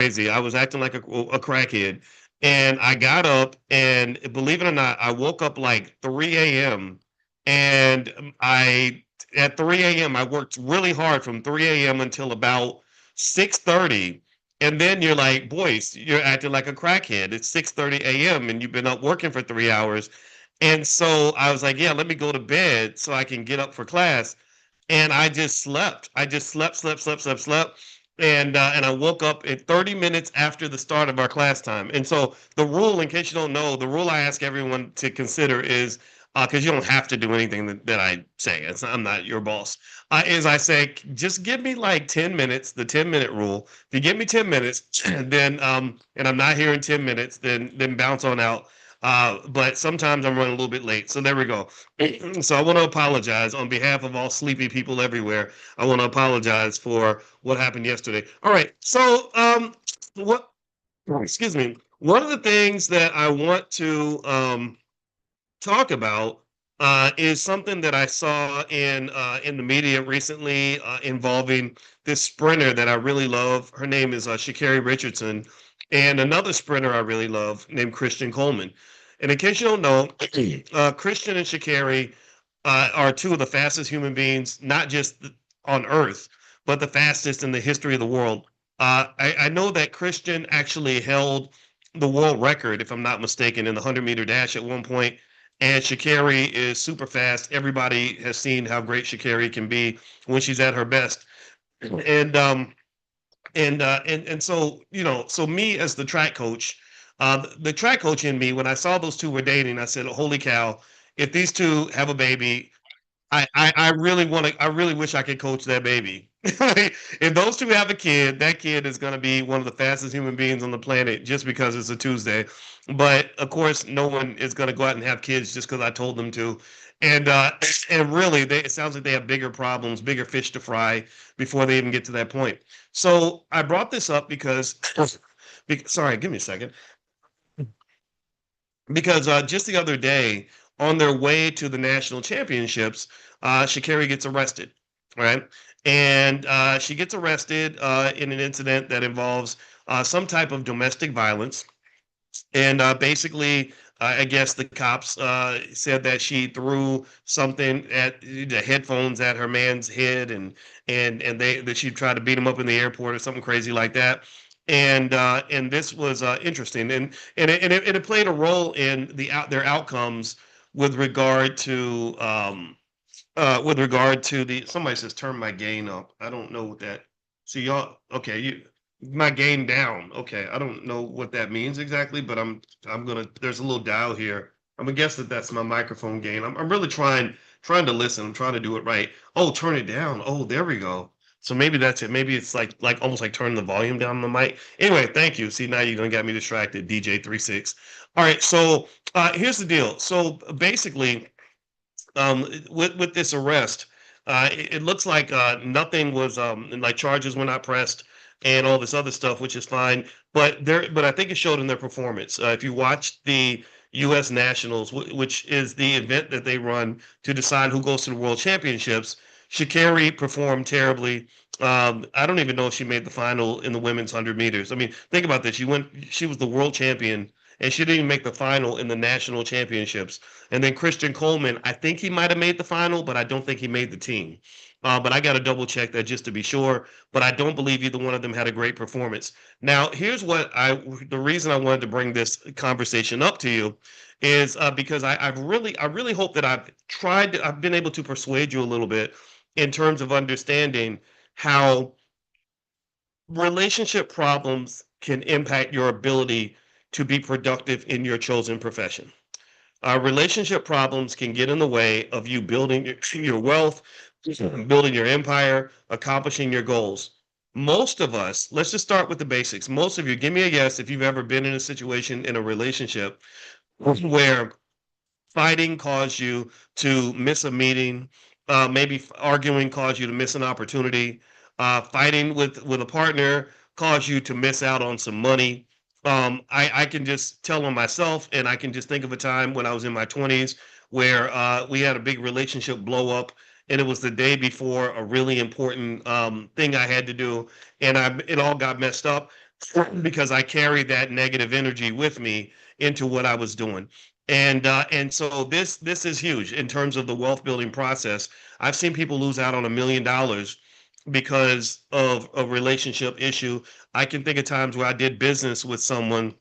crazy. I was acting like a crackhead, and I got up, and believe it or not, I woke up like 3 a.m. and I at 3 a.m. I worked really hard from 3 a.m. until about 6:30. And then you're like, Boyce, you're acting like a crackhead. It's 6:30 a.m. and you've been up working for 3 hours. And so I was like, yeah, let me go to bed so I can get up for class. And I just slept. I just slept. And I woke up at 30 minutes after the start of our class time. And so the rule, in case you don't know, the rule I ask everyone to consider is because you don't have to do anything that I say. I'm not your boss. Is I say, just give me like 10 minutes, the 10-minute rule. If you give me 10 minutes, then and I'm not here in 10 minutes, then bounce on out. But sometimes I'm running a little bit late. So there we go. So I want to apologize on behalf of all sleepy people everywhere. I want to apologize for what happened yesterday. All right. So what excuse me. One of the things that I want to talk about is something that I saw in the media recently involving this sprinter that I really love. Her name is Sha'Carri Richardson, and another sprinter I really love named Christian Coleman. And in case you don't know, Christian and Sha'Carri are two of the fastest human beings, not just on Earth, but the fastest in the history of the world. I know that Christian actually held the world record, if I'm not mistaken, in the 100-meter dash at one point. And Sha'Carri is super fast. Everybody has seen how great Sha'Carri can be when she's at her best. And so so me as the track coach, the track coach in me, when I saw those two were dating, I said, "Holy cow! If these two have a baby, I really want to. I really wish I could coach that baby. If those two have a kid, that kid is going to be one of the fastest human beings on the planet just because it's a Tuesday. But of course, no one is going to go out and have kids just because I told them to. And and really, it sounds like they have bigger problems, bigger fish to fry before they even get to that point. So I brought this up because, sorry, give me a second. Because just the other day, on their way to the national championships, Sha'Carri gets arrested, right? And she gets arrested in an incident that involves some type of domestic violence. And basically, I guess the cops said that she threw something at the headphones at her man's head, and they that she tried to beat him up in the airport or something crazy like that. And this was interesting, and it played a role in their outcomes with regard to the somebody says turn my gain up. I don't know what that. See y'all. Okay, my gain down. Okay, I don't know what that means exactly, but I'm gonna. There's a little dial here. I'm gonna guess that that's my microphone gain. I'm really trying to listen. I'm trying to do it right. Oh, turn it down. Oh, there we go. So maybe that's it. Maybe it's like almost like turning the volume down on the mic. Anyway, thank you. See, now you're gonna get me distracted, DJ 36. All right, so here's the deal. So basically, with this arrest, it looks like nothing was like charges were not pressed and all this other stuff, which is fine. But I think it showed in their performance. If you watch the U.S. Nationals, which is the event that they run to decide who goes to the World Championships, Sha'Carri performed terribly. I don't even know if she made the final in the women's 100 meters. I mean, think about this. She was the world champion, and she didn't even make the final in the national championships. And then Christian Coleman, I think he might have made the final, but I don't think he made the team. But I got to double check that just to be sure. But I don't believe either one of them had a great performance. Now, here's the reason I wanted to bring this conversation up to you is because I really hope that I've been able to persuade you a little bit in terms of understanding how relationship problems can impact your ability to be productive in your chosen profession. Relationship problems can get in the way of you building your wealth, building your empire, accomplishing your goals. Most of us, let's just start with the basics. Most of you, give me a yes if you've ever been in a situation in a relationship where fighting caused you to miss a meeting, maybe arguing caused you to miss an opportunity, fighting with a partner caused you to miss out on some money. I can just tell on myself, and I can just think of a time when I was in my 20s where we had a big relationship blow up, and it was the day before a really important thing I had to do, and it all got messed up. because I carried that negative energy with me into what I was doing. And so this is huge in terms of the wealth building process. I've seen people lose out on $1 million because of a relationship issue. I can think of times where I did business with someone,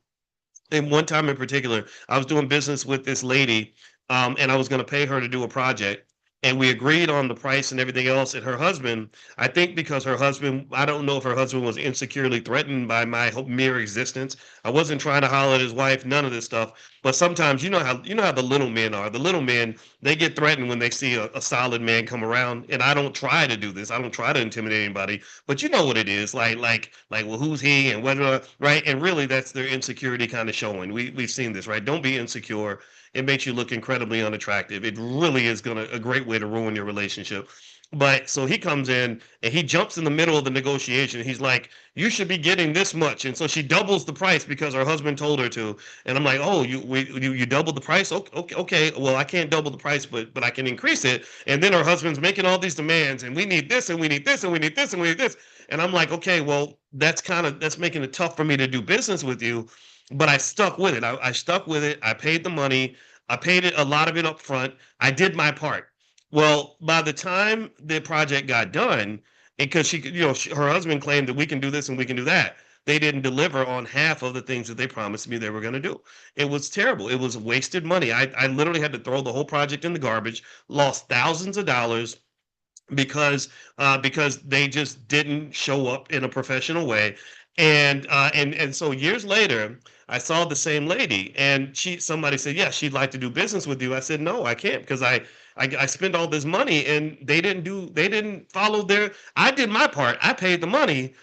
and one time in particular, I was doing business with this lady, and I was going to pay her to do a project. And we agreed on the price and everything else. And her husband, I think because her husband, I don't know if her husband was insecurely threatened by my mere existence. I wasn't trying to holler at his wife, none of this stuff. But sometimes you know how the little men are. The little men, they get threatened when they see a solid man come around. And I don't try to do this. I don't try to intimidate anybody. But you know what it is, well, who's he and whether right? And really, that's their insecurity kind of showing. We've seen this, right? Don't be insecure. It makes you look incredibly unattractive. It really is gonna a great way to ruin your relationship. But so he comes in and he jumps in the middle of the negotiation. He's like, "You should be getting this much," and so she doubles the price because her husband told her to. And I'm like, "Oh, you doubled the price? Okay, okay, okay. Well, I can't double the price, but I can increase it." And then her husband's making all these demands, and we need this, and we need this, and we need this, and we need this. And I'm like, "Okay, well, that's making it tough for me to do business with you." But I stuck with it. I stuck with it. I paid the money. I paid it a lot of it up front. I did my part. Well, by the time the project got done, because her husband claimed that we can do this and we can do that, they didn't deliver on half of the things that they promised me they were going to do. It was terrible. It was wasted money. I literally had to throw the whole project in the garbage, lost thousands of dollars because they just didn't show up in a professional way. And so years later, I saw the same lady, and somebody said, "Yeah, she'd like to do business with you." I said, "No, I can't because I spent all this money and they didn't follow their. I did my part. I paid the money.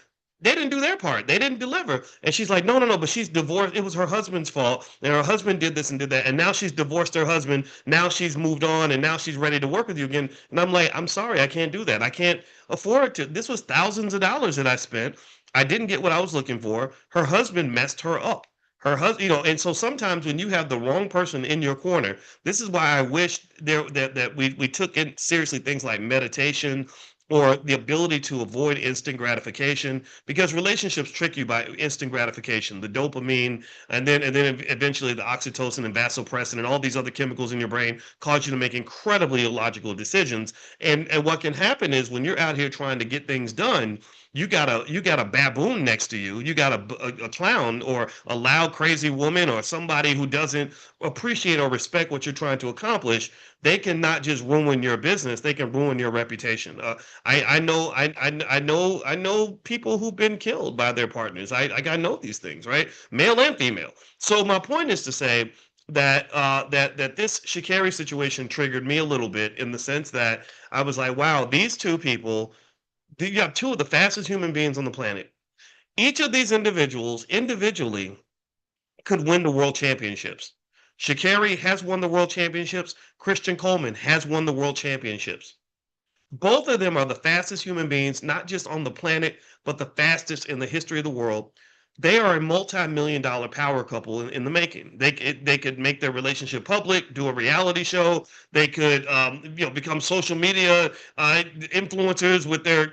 They didn't do their part. They didn't deliver." And she's like, "No, no, no, but she's divorced. It was her husband's fault. And her husband did this and did that. And now she's divorced her husband. Now she's moved on and now she's ready to work with you again." And I'm like, "I'm sorry, I can't do that. I can't afford to. This was thousands of dollars that I spent. I didn't get what I was looking for. Her husband messed her up." Her husband, and so sometimes when you have the wrong person in your corner, this is why I wish that we took in seriously things like meditation or the ability to avoid instant gratification, because relationships trick you by instant gratification, the dopamine, and then eventually the oxytocin and vasopressin and all these other chemicals in your brain cause you to make incredibly illogical decisions. And what can happen is when you're out here trying to get things done, you got a baboon next to you. You got a clown or a loud crazy woman or somebody who doesn't appreciate or respect what you're trying to accomplish. They can not just ruin your business, they can ruin your reputation. I know people who've been killed by their partners. I know these things, right? Male and female. So my point is to say that this Sha'Carri situation triggered me a little bit in the sense that I was like, wow, these two people, you have two of the fastest human beings on the planet. Each of these individuals individually could win the world championships. Sha'Carri has won the world championships. Christian Coleman has won the world championships. Both of them are the fastest human beings, not just on the planet, but the fastest in the history of the world. They are a multi-million-dollar power couple in the making. They could make their relationship public, do a reality show. They could become social media influencers with their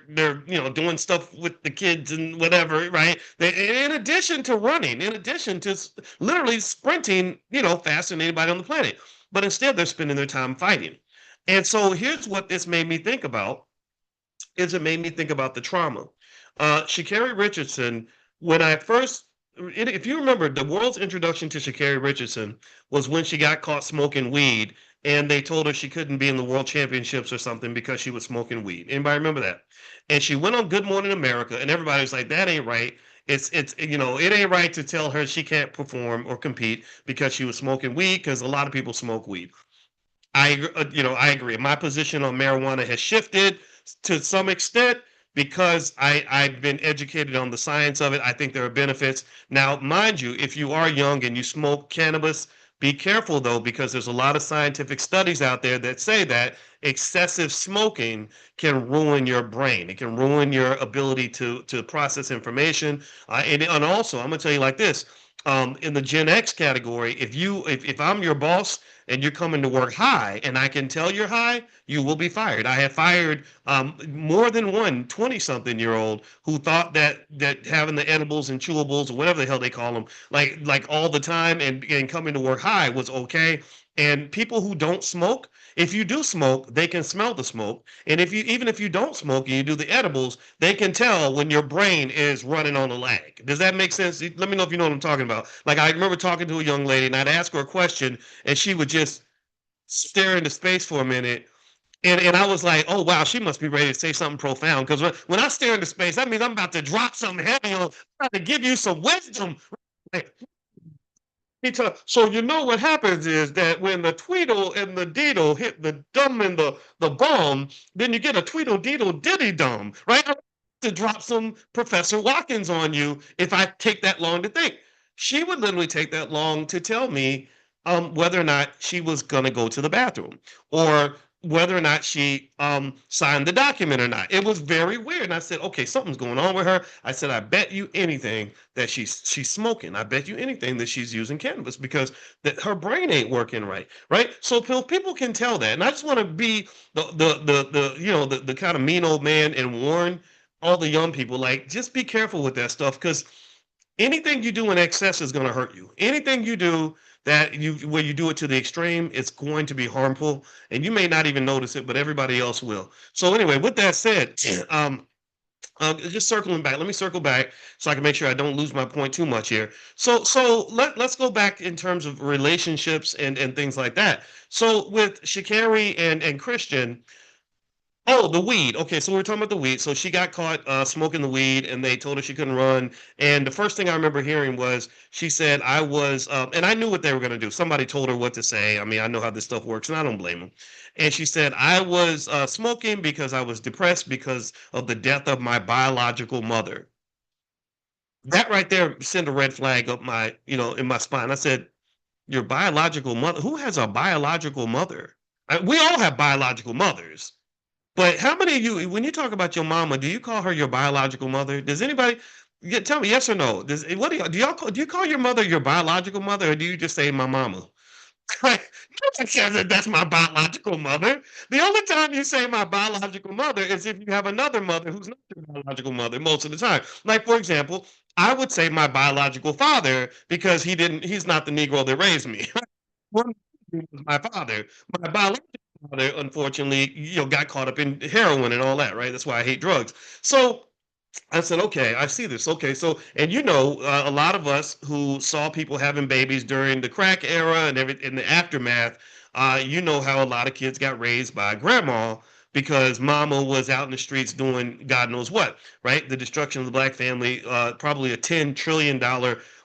doing stuff with the kids and whatever, right? In addition to running, in addition to literally sprinting, faster than anybody on the planet. But instead, they're spending their time fighting. And so here's what this made me think about, is it made me think about the trauma. Sha'Carri Richardson, when I first, if you remember, the world's introduction to Sha'Carri Richardson was when she got caught smoking weed, and they told her she couldn't be in the world championships or something because she was smoking weed. Anybody remember that? And she went on Good Morning America, and everybody was like, "That ain't right. It ain't right to tell her she can't perform or compete because she was smoking weed, because a lot of people smoke weed." I agree. My position on marijuana has shifted to some extent because I've been educated on the science of it. I think there are benefits. Now, mind you, if you are young and you smoke cannabis, be careful though, because there's a lot of scientific studies out there that say that excessive smoking can ruin your brain. It can ruin your ability to process information. And also, I'm gonna tell you like this: in the Gen X category, if I'm your boss and you're coming to work high, and I can tell you're high, you will be fired. I have fired more than one 20-something-year-old who thought that having the edibles and chewables or whatever the hell they call them, like all the time and coming to work high was okay. And people who don't smoke, if you do smoke, they can smell the smoke. And even if you don't smoke and you do the edibles, they can tell when your brain is running on a lag. Does that make sense? Let me know if you know what I'm talking about. Like I remember talking to a young lady and I'd ask her a question and she would just stare into space for a minute. And I was like, oh wow, she must be ready to say something profound. Because when I stare into space, that means I'm about to drop something heavy on, I'm about to give you some wisdom. Like, so you know what happens is that when the Tweedle and the Deedle hit the dum and the bomb, then you get a Tweedle Deedle Diddy Dum, right? I have to drop some Professor Watkins on you if I take that long to think. She would literally take that long to tell me whether or not she was going to go to the bathroom or whether or not she signed the document or not. It was very weird. And I said, okay, something's going on with her. I said, I bet you anything that she's smoking. I bet you anything that she's using cannabis because that her brain ain't working right, right? So people can tell that, and I just want to be the kind of mean old man and warn all the young people like just be careful with that stuff because anything you do in excess is going to hurt you. Anything you do that you where you do it to the extreme, it's going to be harmful, and you may not even notice it, but everybody else will. So anyway, with that said, just circling back, let me circle back so I can make sure I don't lose my point too much here. So let's go back in terms of relationships and things like that. So with Sha'Carri and Christian, oh, the weed. Okay, so we are talking about the weed. So she got caught smoking the weed, and they told her she couldn't run. And the first thing I remember hearing was she said, "I was," and I knew what they were going to do. Somebody told her what to say. I mean, I know how this stuff works, and I don't blame them. And she said, "I was smoking because I was depressed because of the death of my biological mother." That right there sent a red flag up in my spine. I said, "Your biological mother? Who has a biological mother?" We all have biological mothers. But how many of you, when you talk about your mama, do you call her your biological mother? Does anybody tell me yes or no? Do you call your mother your biological mother, or do you just say my mama? Right? Nobody says that that's my biological mother. The only time you say my biological mother is if you have another mother who's not your biological mother most of the time. Like for example, I would say my biological father because he's not the Negro that raised me. One was my father. My biological father, unfortunately, got caught up in heroin and all that, right? That's why I hate drugs. So I said, okay, I see this. Okay, so and a lot of us who saw people having babies during the crack era and in the aftermath, you know how a lot of kids got raised by grandma because mama was out in the streets doing God knows what, right? The destruction of the black family, probably a $10 trillion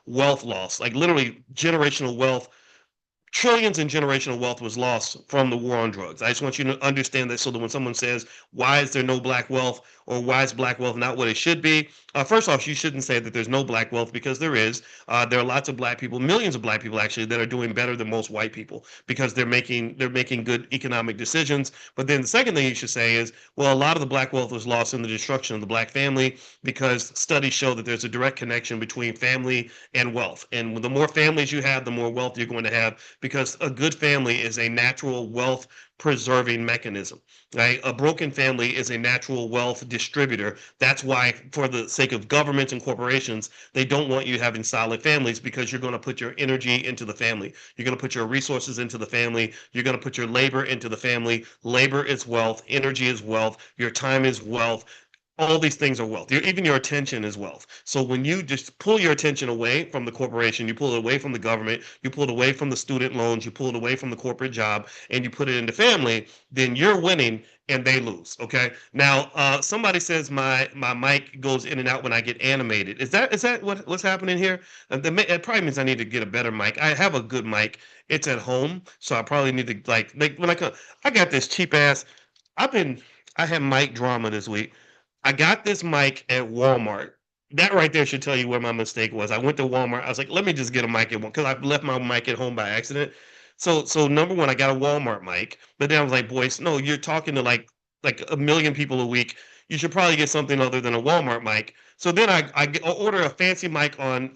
wealth loss, like literally generational wealth trillions in generational wealth was lost from the war on drugs. I just want you to understand that so that when someone says, why is there no black wealth or why is black wealth not what it should be? First off, you shouldn't say that there's no black wealth because there is. There are lots of black people, millions of black people actually, that are doing better than most white people because they're making good economic decisions. But then the second thing you should say is, well, a lot of the black wealth was lost in the destruction of the black family because studies show that there's a direct connection between family and wealth. And the more families you have, the more wealth you're going to have because a good family is a natural wealth preserving mechanism, right? A broken family is a natural wealth distributor. That's why, for the sake of governments and corporations, they don't want you having solid families because you're going to put your energy into the family. You're going to put your resources into the family. You're going to put your labor into the family. Labor is wealth. Energy is wealth. Your time is wealth. All these things are wealth. Even your attention is wealth. So when you just pull your attention away from the corporation, you pull it away from the government, you pull it away from the student loans, you pull it away from the corporate job, and you put it into family, then you're winning and they lose. Okay. Now, somebody says my mic goes in and out when I get animated. Is that what's happening here? It probably means I need to get a better mic. I have a good mic. It's at home, so I probably need to like when I come. I got this cheap ass. I've been I had mic drama this week. I got this mic at Walmart. That right there should tell you where my mistake was. I went to Walmart. I was like, let me just get a mic at one because I left my mic at home by accident. So number one, I got a Walmart mic, but then I was like, Boyce, no, you're talking to like a million people a week. You should probably get something other than a Walmart mic. So then I order a fancy mic on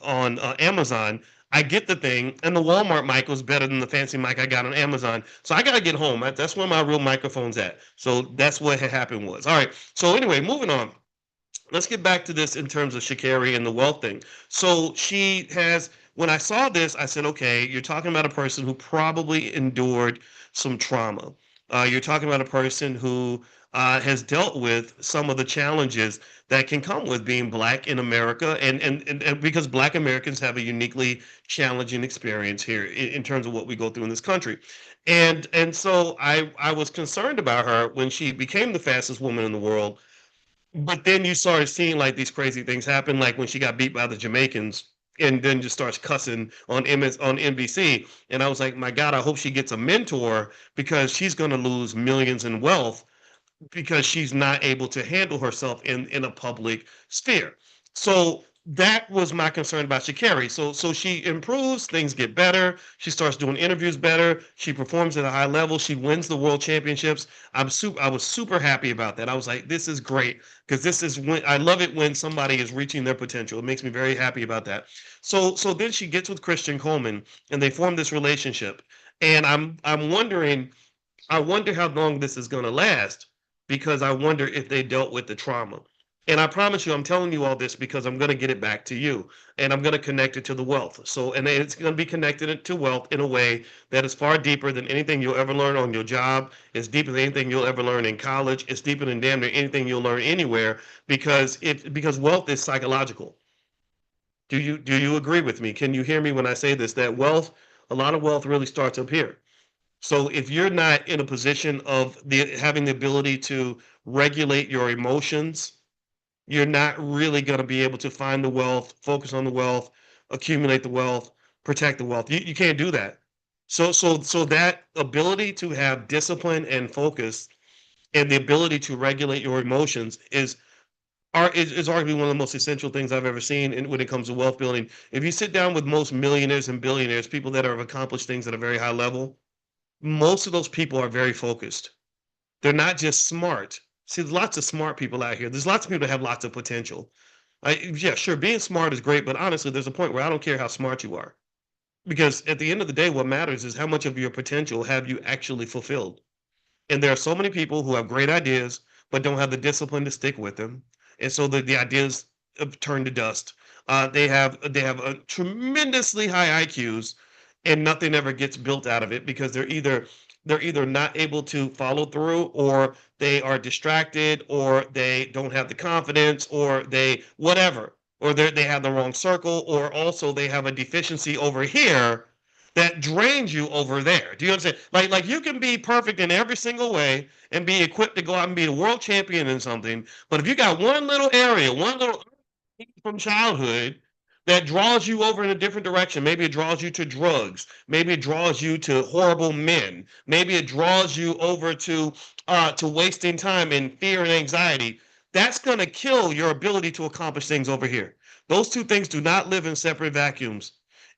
Amazon. I get the thing, and the Walmart mic was better than the fancy mic I got on Amazon. So I got to get home. That's where my real microphone's at. So that's what had happened was. All right. So anyway, moving on. Let's get back to this in terms of Sha'Carri and the wealth thing. So she has, when I saw this, I said, okay, you're talking about a person who probably endured some trauma. You're talking about a person who has dealt with some of the challenges that can come with being black in America, and because black Americans have a uniquely challenging experience here in terms of what we go through in this country. And so I was concerned about her when she became the fastest woman in the world, but then you started seeing like these crazy things happen, like when she got beat by the Jamaicans and then just starts cussing on on NBC. And I was like, my God, I hope she gets a mentor because she's going to lose millions in wealth because she's not able to handle herself in a public sphere. So that was my concern about Sha'Carri. So she improves, things get better. She starts doing interviews better. She performs at a high level. She wins the world championships. I was super happy about that. I was like, this is great because this is when I love it when somebody is reaching their potential. It makes me very happy about that. So then she gets with Christian Coleman and they form this relationship. And I'm wondering, I wonder how long this is going to last because I wonder if they dealt with the trauma. And I promise you, I'm telling you all this because I'm going to get it back to you and I'm going to connect it to the wealth. So, and it's going to be connected to wealth in a way that is far deeper than anything you'll ever learn on your job. It's deeper than anything you'll ever learn in college. It's deeper than damn near anything you'll learn anywhere because wealth is psychological. Do you agree with me? Can you hear me when I say this? That wealth, a lot of wealth really starts up here. So if you're not in a position of having the ability to regulate your emotions, you're not really going to be able to find the wealth, focus on the wealth, accumulate the wealth, protect the wealth. You can't do that. So that ability to have discipline and focus and the ability to regulate your emotions is arguably one of the most essential things I've ever seen when it comes to wealth building. If you sit down with most millionaires and billionaires, people that have accomplished things at a very high level, most of those people are very focused. They're not just smart. See, there's lots of smart people out here. There's lots of people that have lots of potential. Yeah, sure, being smart is great, but honestly, there's a point where I don't care how smart you are. Because at the end of the day, what matters is how much of your potential have you actually fulfilled. And there are so many people who have great ideas, but don't have the discipline to stick with them. And so the ideas turn to dust. They have a tremendously high IQs, and nothing ever gets built out of it because they're either not able to follow through, or they are distracted, or they don't have the confidence, or they whatever, or they have the wrong circle, or also they have a deficiency over here that drains you over there. Do you understand? Like you can be perfect in every single way and be equipped to go out and be a world champion in something, but if you got one little area, one little from childhood that draws you over in a different direction. Maybe it draws you to drugs. Maybe it draws you to horrible men. Maybe it draws you over to wasting time and fear and anxiety. That's going to kill your ability to accomplish things over here. Those two things do not live in separate vacuums.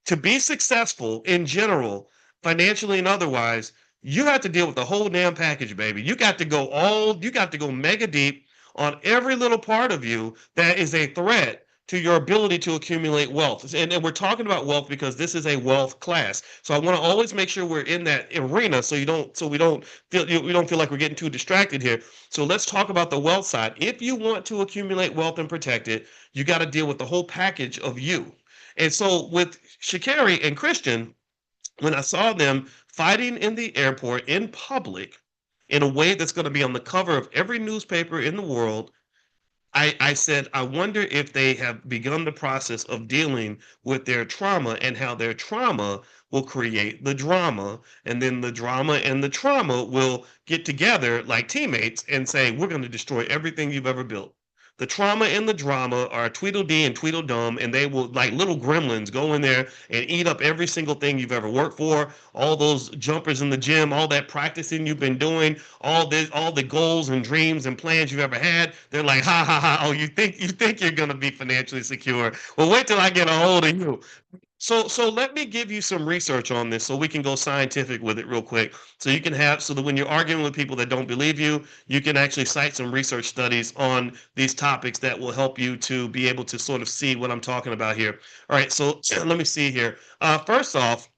To be successful in general, financially and otherwise, you have to deal with the whole damn package, baby. You got to go mega deep on every little part of you that is a threat to your ability to accumulate wealth. And we're talking about wealth because this is a wealth class. So I want to always make sure we're in that arena so we don't feel like we're getting too distracted here. So let's talk about the wealth side. If you want to accumulate wealth and protect it, you got to deal with the whole package of you. And so with Sha'Carri and Christian, when I saw them fighting in the airport in public in a way that's going to be on the cover of every newspaper in the world, I said, I wonder if they have begun the process of dealing with their trauma and how their trauma will create the drama. And then the drama and the trauma will get together like teammates and say, we're going to destroy everything you've ever built. The trauma and the drama are Tweedledee and Tweedledum, and they will, like little gremlins, go in there and eat up every single thing you've ever worked for, all those jumpers in the gym, all that practicing you've been doing, all the goals and dreams and plans you've ever had. They're like, ha ha ha! Oh, you think you're gonna be financially secure? Well, wait till I get a hold of you. So let me give you some research on this so we can go scientific with it real quick. So you can have so that when you're arguing with people that don't believe you, you can actually cite some research studies on these topics that will help you to be able to sort of see what I'm talking about here. All right, so let me see here. First off,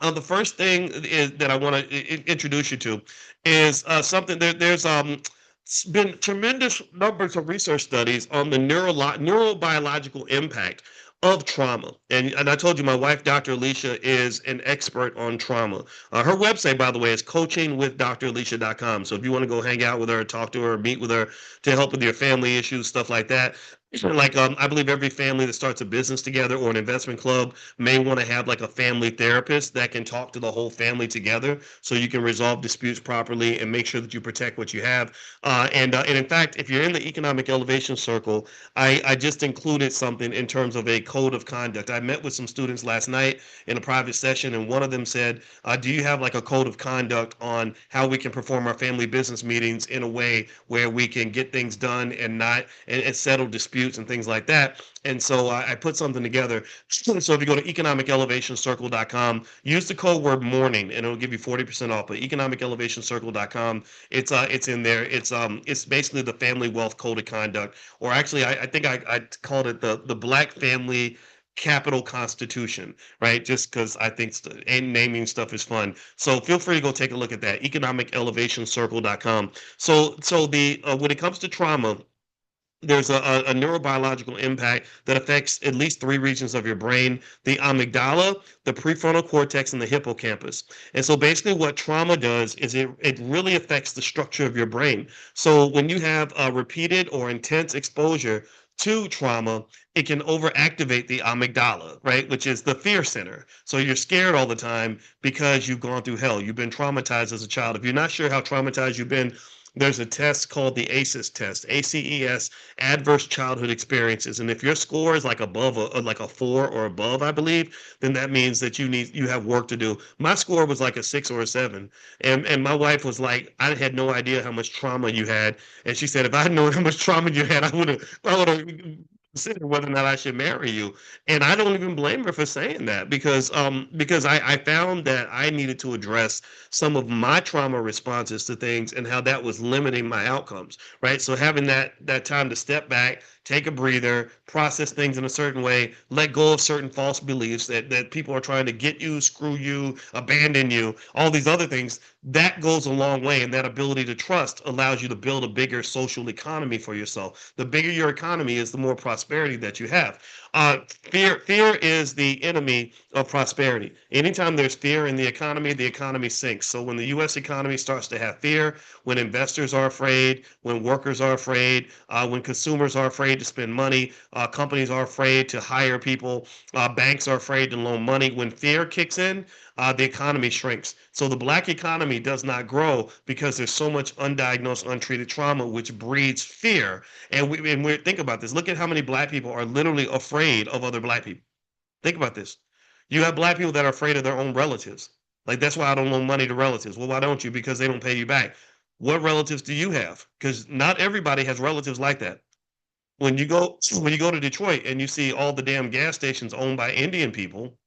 the first thing is that I want to introduce you to is something there's been tremendous numbers of research studies on the neurobiological impact of trauma. And I told you my wife, Dr. Alicia, is an expert on trauma. Her website, by the way, is coachingwithdralicia.com. So if you want to go hang out with her, talk to her, meet with her to help with your family issues, stuff like that. Like I believe every family that starts a business together or an investment club may want to have like a family therapist that can talk to the whole family together so you can resolve disputes properly and make sure that you protect what you have. And in fact, if you're in the economic elevation circle, I just included something in terms of a code of conduct. I met with some students last night in a private session, and one of them said, do you have like a code of conduct on how we can perform our family business meetings in a way where we can get things done and not and settle disputes and things like that? And so I put something together. So if you go to economicelevationcircle.com, use the code word morning and it'll give you 40% off. But economicelevationcircle.com, it's in there. It's basically the family wealth code of conduct. Or actually I think I called it the Black Family Capital Constitution, right? Just because I think naming stuff is fun. So feel free to go take a look at that. Economicelevationcircle.com. So the when it comes to trauma, there's a neurobiological impact that affects at least three regions of your brain: the amygdala, the prefrontal cortex, and the hippocampus. And so basically what trauma does is it really affects the structure of your brain. So when you have repeated or intense exposure to trauma, it can overactivate the amygdala, right, which is the fear center. So you're scared all the time because you've gone through hell. You've been traumatized as a child. If you're not sure how traumatized you've been, there's a test called the ACEs test, ACES, Adverse Childhood Experiences. And if your score is like above like a 4 or above, I believe, then that means that you have work to do. My score was like a 6 or a 7. And my wife was like, I had no idea how much trauma you had. And she said, if I had known how much trauma you had, I would have considered whether or not I should marry you. And I don't even blame her for saying that because I found that I needed to address some of my trauma responses to things and how that was limiting my outcomes, right? So having that time to step back, take a breather, process things in a certain way, let go of certain false beliefs that people are trying to get you, screw you, abandon you, all these other things, that goes a long way. And that ability to trust allows you to build a bigger social economy for yourself. The bigger your economy is, the more prosperity that you have. Fear is the enemy of prosperity. Anytime there's fear in the economy sinks. So when the U.S. economy starts to have fear, when investors are afraid, when workers are afraid, when consumers are afraid to spend money, companies are afraid to hire people, banks are afraid to loan money. When fear kicks in, the economy shrinks. So the Black economy does not grow because there's so much undiagnosed, untreated trauma, which breeds fear. And we think about this. Look at how many Black people are literally afraid of other Black people. Think about this. You have Black people that are afraid of their own relatives. Like, that's why I don't loan money to relatives. Well, why don't you? Because they don't pay you back. What relatives do you have? Because not everybody has relatives like that. When you go to Detroit and you see all the damn gas stations owned by Indian people,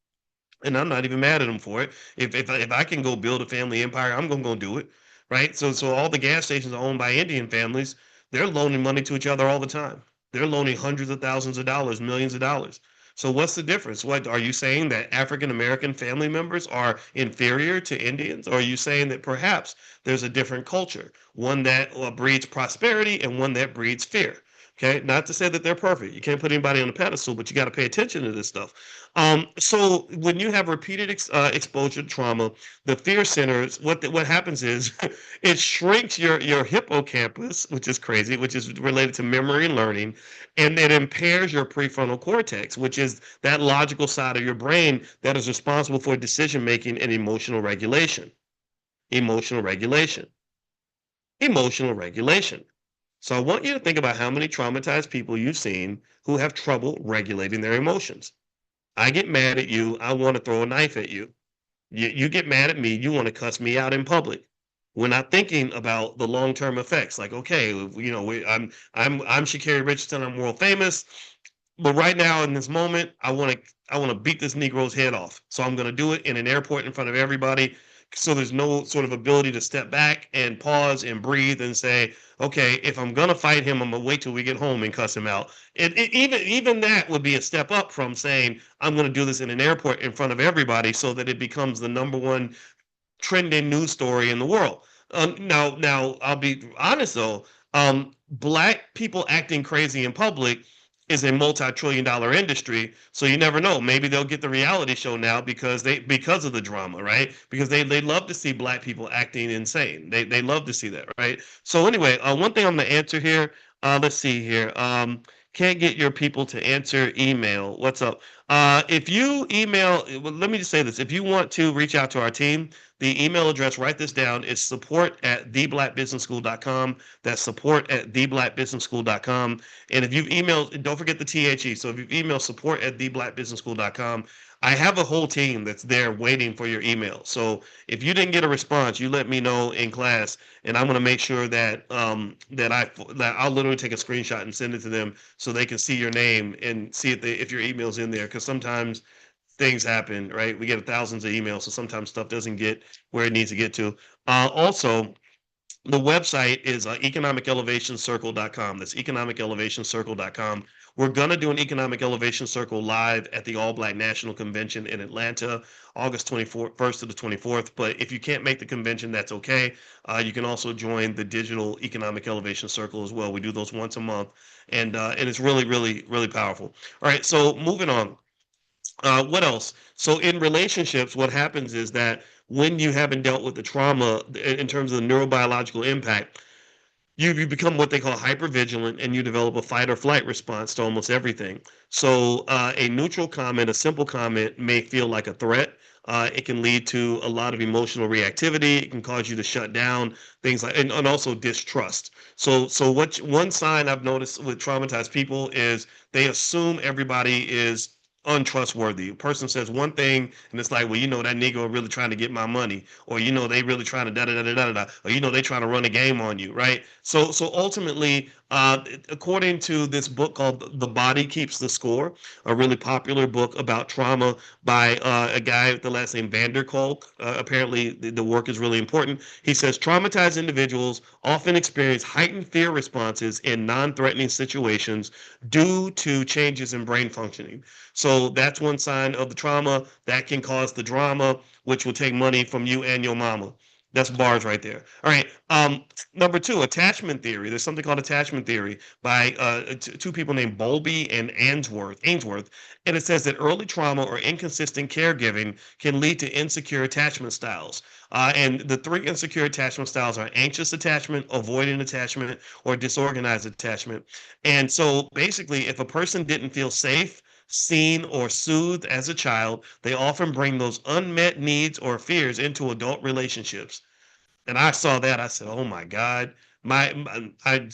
and I'm not even mad at them for it. If I can go build a family empire, I'm gonna go do it, right? So all the gas stations are owned by Indian families. They're loaning money to each other all the time. They're loaning hundreds of thousands of dollars, millions of dollars. So what's the difference? What are you saying, that African American family members are inferior to Indians? Or are you saying that perhaps there's a different culture, one that breeds prosperity and one that breeds fear? Okay, not to say that they're perfect. You can't put anybody on a pedestal, but you got to pay attention to this stuff. So when you have repeated exposure to trauma, the fear centers, what happens is it shrinks your hippocampus, which is crazy, which is related to memory and learning, and it impairs your prefrontal cortex, which is that logical side of your brain that is responsible for decision making and emotional regulation. Emotional regulation. Emotional regulation. So I want you to think about how many traumatized people you've seen who have trouble regulating their emotions. I get mad at you, I want to throw a knife at you. You get mad at me, you want to cuss me out in public. We're not thinking about the long-term effects. Like, okay, I'm Sha'Carri Richardson, I'm world famous, but right now in this moment, I want to beat this Negro's head off. So I'm going to do it in an airport in front of everybody. So there's no sort of ability to step back and pause and breathe and say, okay, if I'm going to fight him, I'm going to wait till we get home and cuss him out. Even that would be a step up from saying, I'm going to do this in an airport in front of everybody so that it becomes the number one trending news story in the world. Now, I'll be honest though. Black people acting crazy in public is a multi-trillion-dollar industry, so you never know. Maybe they'll get the reality show now because of the drama, right? Because they love to see black people acting insane. They love to see that, right? So anyway, one thing I'm gonna answer here. Let's see here. Can't get your people to answer email. What's up? If you email, well, let me just say this. If you want to reach out to our team, the email address, write this down, is support@theblackbusinessschool.com. That's support@theblackbusinessschool.com. And if you've emailed, don't forget the THE. So if you've emailed support@theblackbusinessschool.com, I have a whole team that's there waiting for your email. So if you didn't get a response, you let me know in class, and I'm going to make sure that I'll literally take a screenshot and send it to them so they can see your name and see if your email's in there. Because sometimes things happen, right? We get thousands of emails, so sometimes stuff doesn't get where it needs to get to. Also, the website is economicelevationcircle.com. That's economicelevationcircle.com. We're going to do an Economic Elevation Circle live at the All Black National Convention in Atlanta, August 21st to the 24th. But if you can't make the convention, that's okay. You can also join the digital Economic Elevation Circle as well. We do those once a month, and it's really, really, really powerful. All right, so moving on. What else? So in relationships, what happens is that when you haven't dealt with the trauma in terms of the neurobiological impact, you become what they call hypervigilant, and you develop a fight or flight response to almost everything. So a neutral comment, a simple comment may feel like a threat. It can lead to a lot of emotional reactivity. It can cause you to shut down things like, and also distrust. So one sign I've noticed with traumatized people is they assume everybody is untrustworthy. A person says one thing and it's like, well, that Negro really trying to get my money, or they really trying to da da da da da da, or they trying to run a game on you, right? So ultimately, according to this book called The Body Keeps the Score, a really popular book about trauma by a guy with the last name Vander Kolk. Apparently, the work is really important. He says traumatized individuals often experience heightened fear responses in non-threatening situations due to changes in brain functioning. So that's one sign of the trauma that can cause the drama, which will take money from you and your mama. That's bars right there. All right. Number two, attachment theory. There's something called attachment theory by two people named Bowlby and Ainsworth. And it says that early trauma or inconsistent caregiving can lead to insecure attachment styles. And the three insecure attachment styles are anxious attachment, avoidant attachment, or disorganized attachment. And so basically, if a person didn't feel safe, seen, or soothed as a child, they often bring those unmet needs or fears into adult relationships. And I saw that. I said, "Oh my God!" I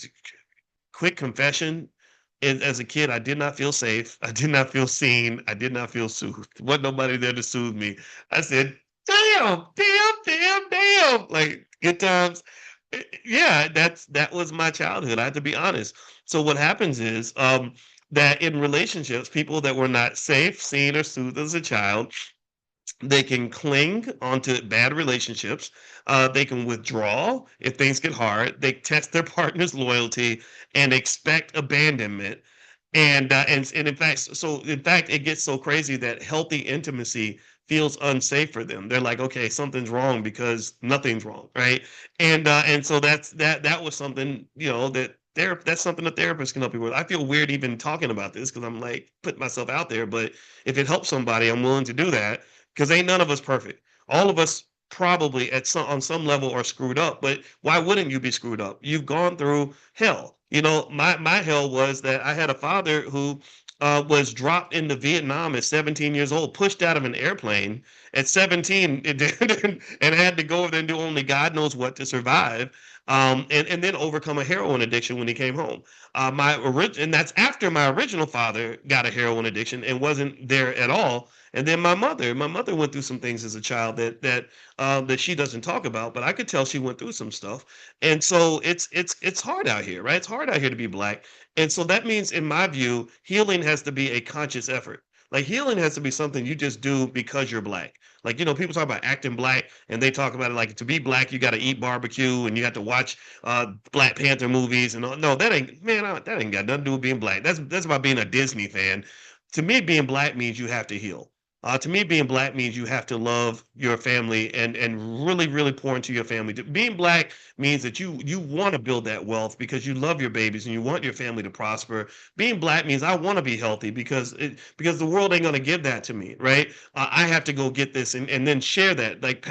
quick confession. As a kid, I did not feel safe. I did not feel seen. I did not feel soothed. Wasn't nobody there to soothe me. I said, "Damn, damn, damn, damn!" Like good times. Yeah, that was my childhood. I have to be honest. So what happens is that in relationships, people that were not safe, seen, or soothed as a child, they can cling onto bad relationships. They can withdraw if things get hard. They test their partner's loyalty and expect abandonment. And in fact, it gets so crazy that healthy intimacy feels unsafe for them. They're like, okay, something's wrong because nothing's wrong, right? And so that was something that's something a therapist can help you with. I feel weird even talking about this because I'm like putting myself out there, but if it helps somebody, I'm willing to do that because ain't none of us perfect. All of us probably on some level are screwed up, but why wouldn't you be screwed up? You've gone through hell. My hell was that I had a father who was dropped into Vietnam at 17 years old, pushed out of an airplane at 17, and had to go over there and do only God knows what to survive. And then overcome a heroin addiction when he came home. And that's after my original father got a heroin addiction and wasn't there at all. And then my mother went through some things as a child that she doesn't talk about, but I could tell she went through some stuff. And so it's hard out here, right? It's hard out here to be Black. And so that means, in my view, healing has to be a conscious effort. Like healing has to be something you just do because you're black. Like, people talk about acting black and they talk about it like to be black, you got to eat barbecue and you got to watch Black Panther movies and all. No, that ain't, man, that ain't got nothing to do with being black. That's about being a Disney fan. To me, being black means you have to heal. To me, being black means you have to love your family and really, really pour into your family. Being black means that you want to build that wealth because you love your babies and you want your family to prosper. Being black means I want to be healthy because the world ain't gonna give that to me, right? I have to go get this and then share that. Like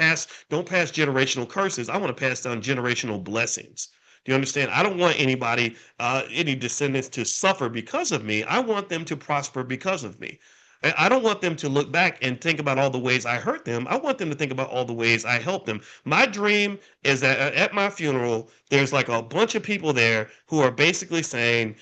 don't pass generational curses. I want to pass down generational blessings. Do you understand? I don't want any descendants to suffer because of me. I want them to prosper because of me. I don't want them to look back and think about all the ways I hurt them. I want them to think about all the ways I helped them. My dream is that at my funeral, there's like a bunch of people there who are basically saying,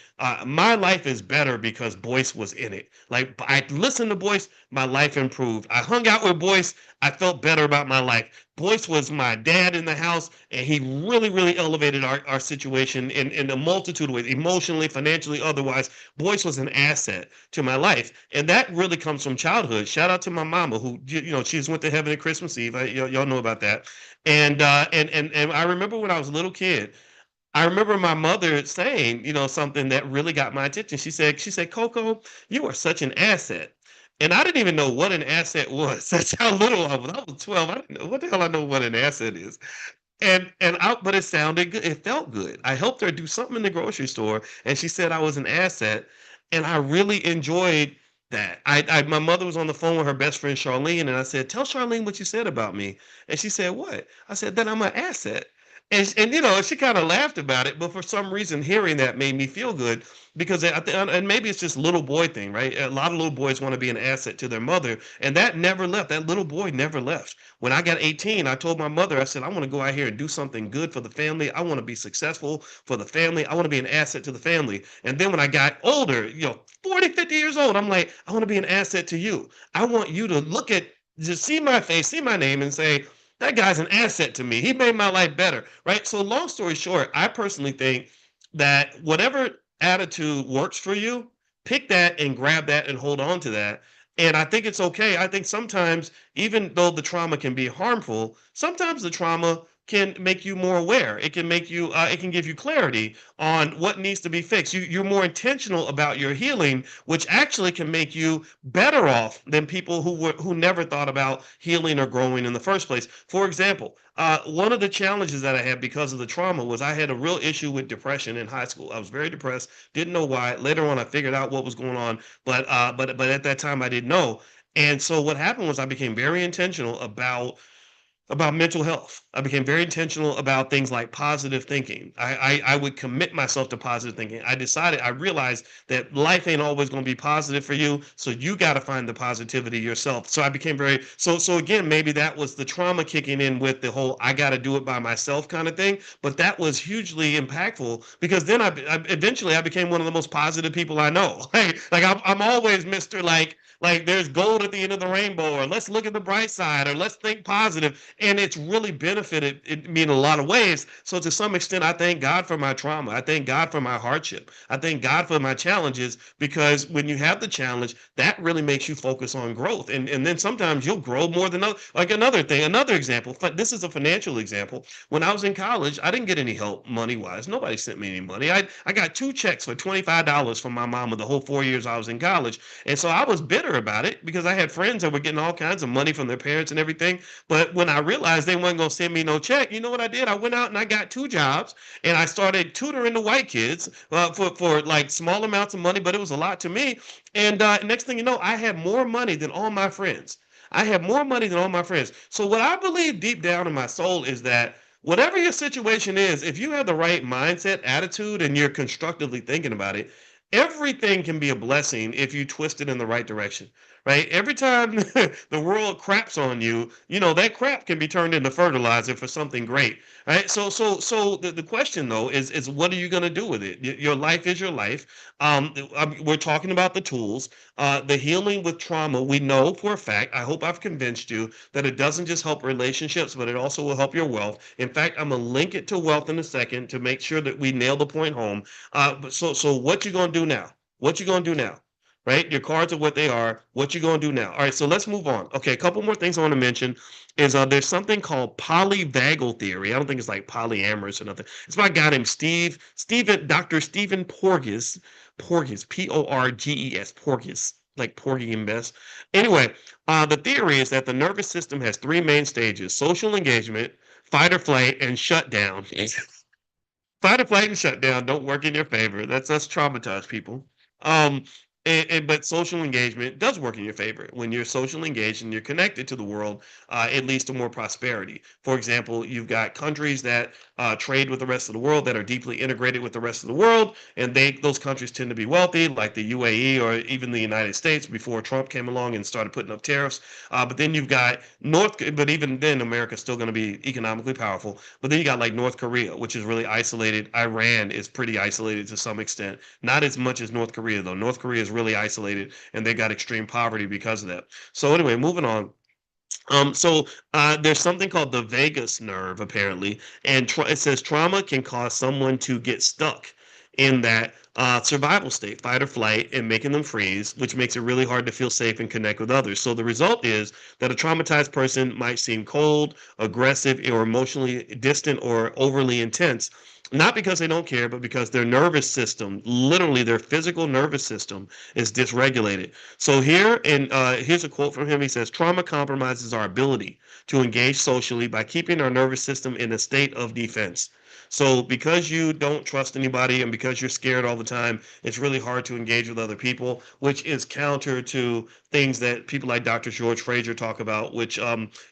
my life is better because Boyce was in it. Like I listened to Boyce, my life improved. I hung out with Boyce, I felt better about my life. Boyce was my dad in the house, and he really, really elevated our situation in a multitude of ways, emotionally, financially, otherwise. Boyce was an asset to my life. And that really comes from childhood. Shout out to my mama who, she just went to heaven at Christmas Eve. Y'all know about that. And I remember when I was a little kid, I remember my mother saying, something that really got my attention. She said, Coco, you are such an asset. And I didn't even know what an asset was. That's how little I was. I was 12. I didn't know what the hell I know what an asset is. But it sounded good. It felt good. I helped her do something in the grocery store, and she said I was an asset, and I really enjoyed that. My mother was on the phone with her best friend Charlene, and I said, "Tell Charlene what you said about me." And she said, "What?" I said, "That I'm an asset." And she kind of laughed about it, but for some reason, hearing that made me feel good because and maybe it's just little boy thing, right? A lot of little boys want to be an asset to their mother, and that never left. That little boy never left. When I got 18, I told my mother, I said, I want to go out here and do something good for the family. I want to be successful for the family. I want to be an asset to the family. And then when I got older, 40, 50 years old, I'm like, I want to be an asset to you. I want you to just see my face, see my name, and say, that guy's an asset to me. He made my life better, right? So, long story short, I personally think that whatever attitude works for you, pick that and grab that and hold on to that. And I think it's okay. I think sometimes, even though the trauma can be harmful, sometimes the trauma can make you more aware. It can give you clarity on what needs to be fixed. You're more intentional about your healing, which actually can make you better off than people who never thought about healing or growing in the first place. For example, one of the challenges that I had because of the trauma was I had a real issue with depression in high school. I was very depressed, didn't know why. Later on, I figured out what was going on, but at that time, I didn't know. And so what happened was I became very intentional about mental health. I became very intentional about things like positive thinking. I would commit myself to positive thinking. I realized that life ain't always going to be positive for you. So you got to find the positivity yourself. So I became so again, maybe that was the trauma kicking in with the whole, I got to do it by myself kind of thing. But that was hugely impactful because then eventually I became one of the most positive people I know. I'm always Mr. Like there's gold at the end of the rainbow, or let's look at the bright side, or let's think positive. And it's really benefited me in a lot of ways. So to some extent, I thank God for my trauma. I thank God for my hardship. I thank God for my challenges, because when you have the challenge, that really makes you focus on growth. And then sometimes you'll grow more than like another thing. Another example, this is a financial example. When I was in college, I didn't get any help money wise. Nobody sent me any money. I got two checks for $25 from my mama the whole 4 years I was in college. And so I was bitter about it because I had friends that were getting all kinds of money from their parents and everything. But when I realized they weren't going to send me no check, you know what I did? I went out and I got two jobs, and I started tutoring the white kids for like small amounts of money, but it was a lot to me. And next thing you know, I had more money than all my friends. I had more money than all my friends. So what I believe deep down in my soul is that whatever your situation is, if you have the right mindset, attitude, and you're constructively thinking about it, everything can be a blessing if you twist it in the right direction, right? Every time the world craps on you, that crap can be turned into fertilizer for something great, right? So the question though is what are you going to do with it? Your life is your life. We're talking about the tools, the healing with trauma. We know for a fact, I hope I've convinced you that it doesn't just help relationships, but it also will help your wealth. In fact, I'm going to link it to wealth in a second to make sure that we nail the point home. So what you gonna do now? What you gonna do now? right? Your cards are what they are. What you gonna do now? All right, so let's move on. Okay, a couple more things I want to mention is there's something called polyvagal theory. I don't think it's like polyamorous or nothing. It's by a guy named Dr. Stephen Porges, Porges, Porges, like Porgy and Bess. Anyway, the theory is that the nervous system has three main stages: social engagement, fight or flight, and shutdown. Fight or flight and shutdown don't work in your favor. That's us traumatized people. Um, but social engagement does work in your favor. When you're social engaged and you're connected to the world, it leads to more prosperity. For example, you've got countries that trade with the rest of the world that are deeply integrated with the rest of the world, and those countries tend to be wealthy, like the UAE or even the United States before Trump came along and started putting up tariffs. But then you've got but even then, America's still going to be economically powerful. But then you got like North Korea, which is really isolated. Iran is pretty isolated to some extent. Not as much as North Korea, though. North Korea is really isolated, and they've got extreme poverty because of that. So anyway, moving on. There's something called the vagus nerve, apparently, and it says trauma can cause someone to get stuck in that survival state, fight or flight, and making them freeze, which makes it really hard to feel safe and connect with others. So the result is that a traumatized person might seem cold, aggressive, or emotionally distant or overly intense, not because they don't care, but because their nervous system, literally their physical nervous system, is dysregulated. So here's a quote from him. He says, "Trauma compromises our ability to engage socially by keeping our nervous system in a state of defense." So because you don't trust anybody and because you're scared all the time, it's really hard to engage with other people, which is counter to things that people like Dr. George Fraser talk about, which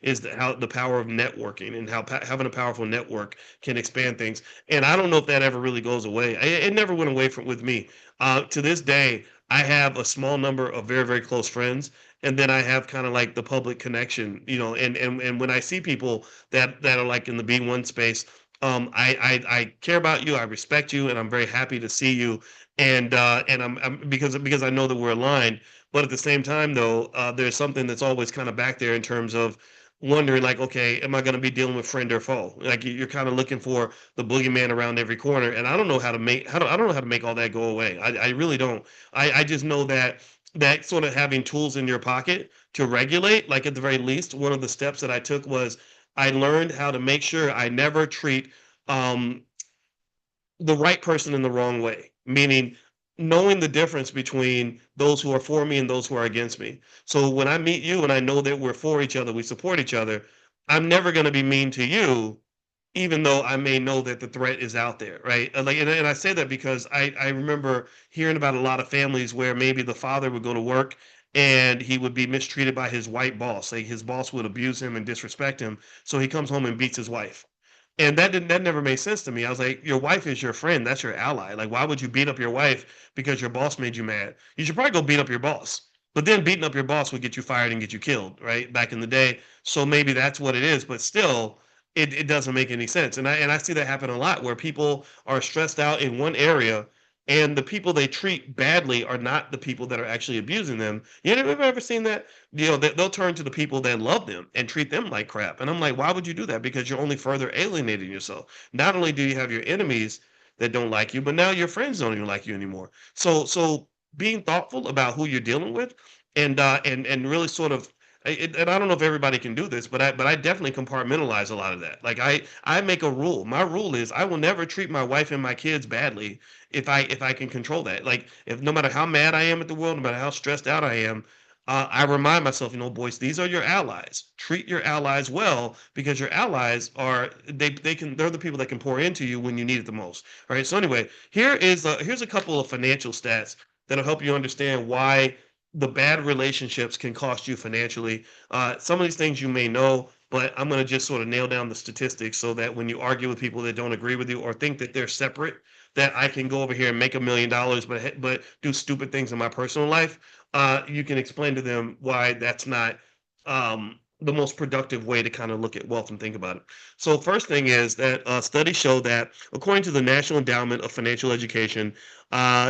is how the power of networking and how having a powerful network can expand things. And I don't know if that ever really goes away. It never went away with me. To this day, I have a small number of very, very close friends, and then I have kind of like the public connection, and when I see people that are like in the B1 space, I care about you, I respect you, and I'm very happy to see you, and I'm because I know that we're aligned. But at the same time, though, there's something that's always kind of back there in terms of wondering, like, okay, am I going to be dealing with friend or foe? Like you're kind of looking for the boogeyman around every corner, and I don't know how to make I don't know how to make all that go away. I really don't. I just know that sort of having tools in your pocket to regulate, like at the very least, one of the steps that I took was I learned how to make sure I never treat um, the right person in the wrong way, meaning knowing the difference between those who are for me and those who are against me. So when I meet you and I know that we're for each other, we support each other, I'm never going to be mean to you, even though I may know that the threat is out there, right? And I say that because I remember hearing about a lot of families where maybe the father would go to work and he would be mistreated by his white boss. Like his boss would abuse him and disrespect him, so he comes home and beats his wife. And that never made sense to me. I was like, your wife is your friend. That's your ally. Like, why would you beat up your wife because your boss made you mad? You should probably go beat up your boss. But then beating up your boss would get you fired and get you killed, right? Back in the day. So maybe that's what it is. But still, it doesn't make any sense. And I see that happen a lot where people are stressed out in one area and the people they treat badly are not the people that are actually abusing them. You know, have you ever seen that? They'll turn to the people that love them and treat them like crap. And I'm like, why would you do that? Because you're only further alienating yourself. Not only do you have your enemies that don't like you, but now your friends don't even like you anymore. So being thoughtful about who you're dealing with, and really sort of, and I don't know if everybody can do this, but I definitely compartmentalize a lot of that. Like I make a rule. My rule is I will never treat my wife and my kids badly if I can control that. Like if no matter how mad I am at the world, no matter how stressed out I am, I remind myself, boys, these are your allies. Treat your allies well because your allies they're the people that can pour into you when you need it the most. All right. So anyway, here's a couple of financial stats that'll help you understand why the bad relationships can cost you financially. Some of these things you may know, but I'm going to just sort of nail down the statistics so that when you argue with people that don't agree with you or think that they're separate, that I can go over here and make $1 million, but do stupid things in my personal life. You can explain to them why that's not the most productive way to kind of look at wealth and think about it. So, first thing is that studies show that, according to the National Endowment of Financial Education,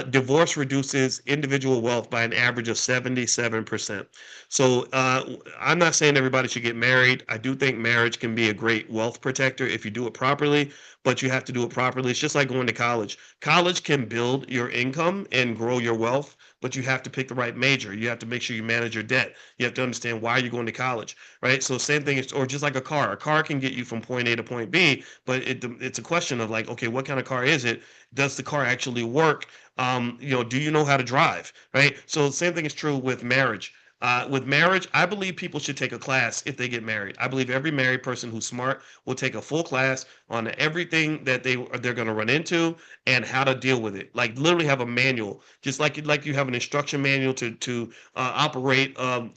divorce reduces individual wealth by an average of 77%. So, I'm not saying everybody should get married. I do think marriage can be a great wealth protector if you do it properly, but you have to do it properly. It's just like going to college. College can build your income and grow your wealth, but you have to pick the right major. You have to make sure you manage your debt. You have to understand why you're going to college, right? So same thing is, or just like a car. A car can get you from point A to point B, but it's a question of like, okay, what kind of car is it? Does the car actually work? Do you know how to drive, right? So same thing is true with marriage. With marriage, I believe people should take a class if they get married. I believe every married person who's smart will take a full class on everything that they're going to run into and how to deal with it. Like literally have a manual, just like you have an instruction manual to operate a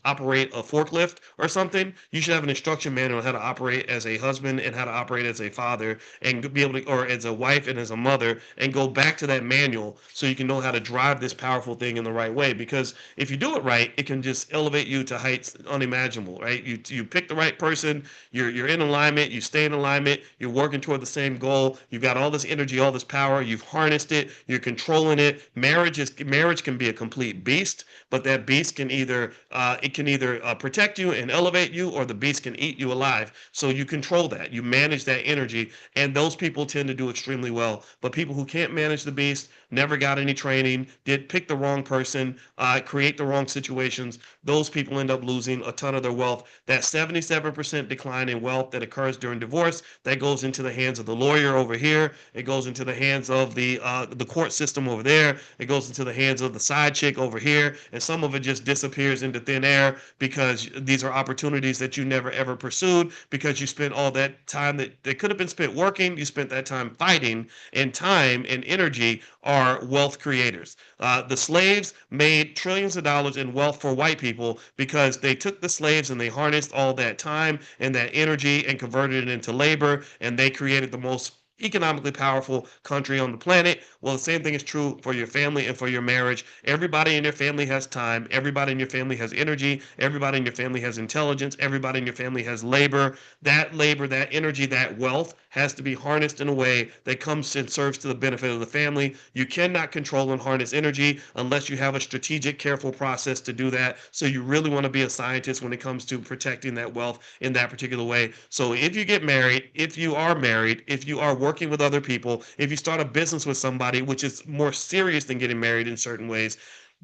forklift or something. You should have an instruction manual on how to operate as a husband and how to operate as a father and be able to, or as a wife and as a mother, and go back to that manual so you can know how to drive this powerful thing in the right way. Because if you do it right, it can just elevate you to heights unimaginable, right? You pick the right person, you're in alignment, you stay in alignment, you're working toward the same goal, you've got all this energy, all this power, you've harnessed it, you're controlling it. Marriage can be a complete beast, but that beast can either protect you and elevate you, or the beast can eat you alive. So you control that, you manage that energy, and those people tend to do extremely well. But people who can't manage the beast, never got any training, did pick the wrong person, create the wrong situations, those people end up losing a ton of their wealth. That 77% decline in wealth that occurs during divorce, that goes into the hands of the lawyer over here. It goes into the hands of the court system over there. It goes into the hands of the side chick over here, and some of it just disappears into thin air because these are opportunities that you never ever pursued because you spent all that time that could have been spent working. You spent that time fighting, and time and energy are wealth creators. The slaves made trillions of dollars in wealth for white people because they took the slaves and they harnessed all that time and that energy and converted it into labor, and they created the most economically powerful country on the planet. Well, the same thing is true for your family and for your marriage. Everybody in your family has time. Everybody in your family has energy. Everybody in your family has intelligence. Everybody in your family has labor, that energy, that wealth has to be harnessed in a way that comes and serves to the benefit of the family. You cannot control and harness energy unless you have a strategic, careful process to do that. So you really want to be a scientist when it comes to protecting that wealth in that particular way. So if you get married, if you are married, if you are working with other people, if you start a business with somebody, which is more serious than getting married in certain ways,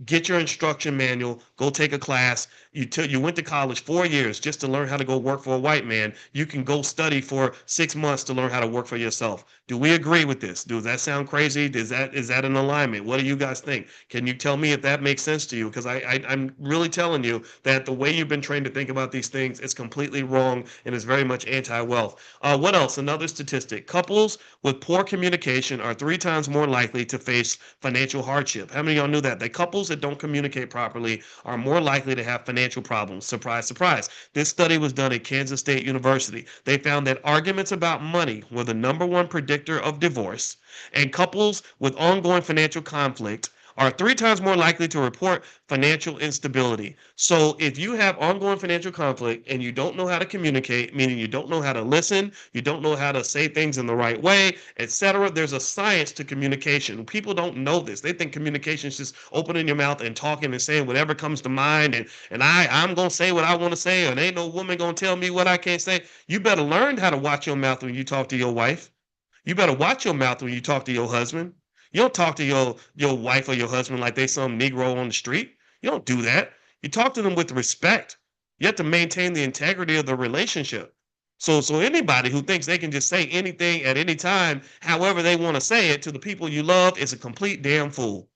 get your instruction manual, go take a class. You went to college 4 years just to learn how to go work for a white man. You can go study for 6 months to learn how to work for yourself. Do we agree with this? Does that sound crazy? Is that an alignment? What do you guys think? Can you tell me if that makes sense to you? Because I'm really telling you that the way you've been trained to think about these things is completely wrong and is very much anti-wealth. What else? Another statistic: couples with poor communication are 3 times more likely to face financial hardship. How many of y'all knew that? That couples that don't communicate properly are more likely to have financial problems. Surprise, surprise. This study was done at Kansas State University. They found that arguments about money were the #1 predictor of divorce, and couples with ongoing financial conflict are 3 times more likely to report financial instability. So if you have ongoing financial conflict and you don't know how to communicate, meaning you don't know how to listen, you don't know how to say things in the right way, etc., there's a science to communication. People don't know this. They think communication is just opening your mouth and talking and saying whatever comes to mind, and I'm gonna say what I want to say, and ain't no woman gonna tell me what I can't say. You better learn how to watch your mouth when you talk to your wife. You better watch your mouth when you talk to your husband. You don't talk to your wife or your husband like they some Negro on the street. You don't do that. You talk to them with respect. You have to maintain the integrity of the relationship. So anybody who thinks they can just say anything at any time, however they want to say it to the people you love, is a complete damn fool.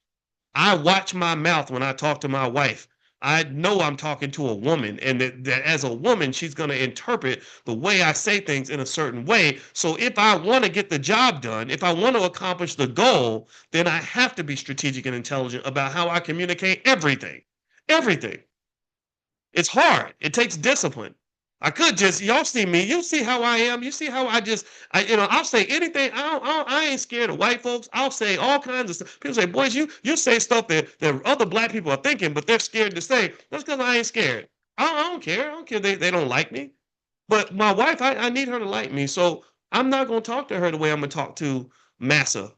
I watch my mouth when I talk to my wife. I know I'm talking to a woman, and that as a woman, she's going to interpret the way I say things in a certain way. So if I want to get the job done, if I want to accomplish the goal, then I have to be strategic and intelligent about how I communicate everything. Everything. It's hard. It takes discipline. I could just y'all see me. You see how I am. You see how I'll say anything. I ain't scared of white folks. I'll say all kinds of stuff. People say, "Boys, you say stuff that other black people are thinking, but they're scared to say." That's because I ain't scared. I don't care. I don't care. They don't like me. But my wife, I need her to like me. So I'm not gonna talk to her the way I'm gonna talk to Massa.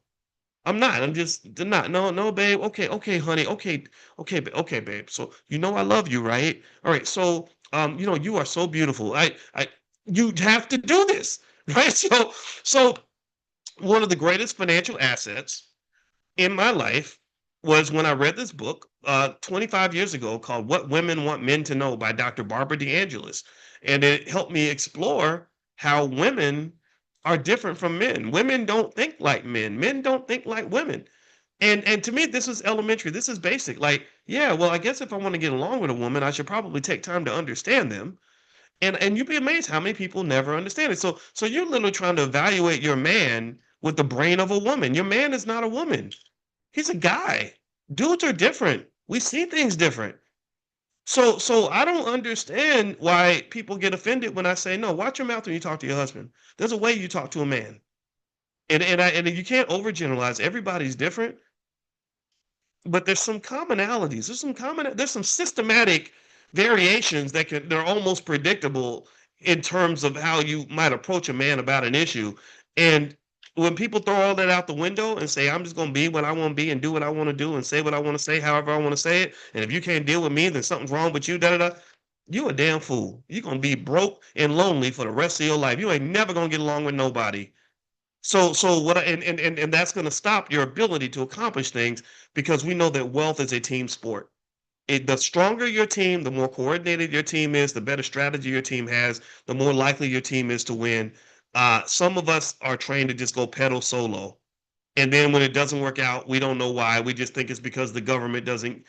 I'm not. I'm just not. No, no, babe. Okay, okay, honey. Okay, okay, okay, babe. So you know I love you, right? All right. So you are so beautiful. You have to do this, right? So one of the greatest financial assets in my life was when I read this book 25 years ago called What Women Want Men to Know by Dr. Barbara DeAngelis. And it helped me explore how women are different from men. Women don't think like men. Men don't think like women. And to me, this is elementary. This is basic. Like, yeah, well, I guess if I want to get along with a woman, I should probably take time to understand them. And you'd be amazed how many people never understand it. So you're literally trying to evaluate your man with the brain of a woman. Your man is not a woman. He's a guy. Dudes are different. We see things different. So I don't understand why people get offended when I say no. Watch your mouth when you talk to your husband. There's a way you talk to a man, and you can't overgeneralize. Everybody's different, but there's some commonalities. There's some systematic variations they're almost predictable in terms of how you might approach a man about an issue. And when people throw all that out the window and say, I'm just gonna be what I want to be and do what I want to do and say what I want to say, however I want to say it, and if you can't deal with me, then something's wrong with you, da da da. You a damn fool. You're gonna be broke and lonely for the rest of your life. You ain't never gonna get along with nobody. So what and that's going to stop your ability to accomplish things because we know that wealth is a team sport. The stronger your team, the more coordinated your team is, the better strategy your team has, the more likely your team is to win. Some of us are trained to just go pedal solo. And then when it doesn't work out, we don't know why. We just think it's because the government doesn't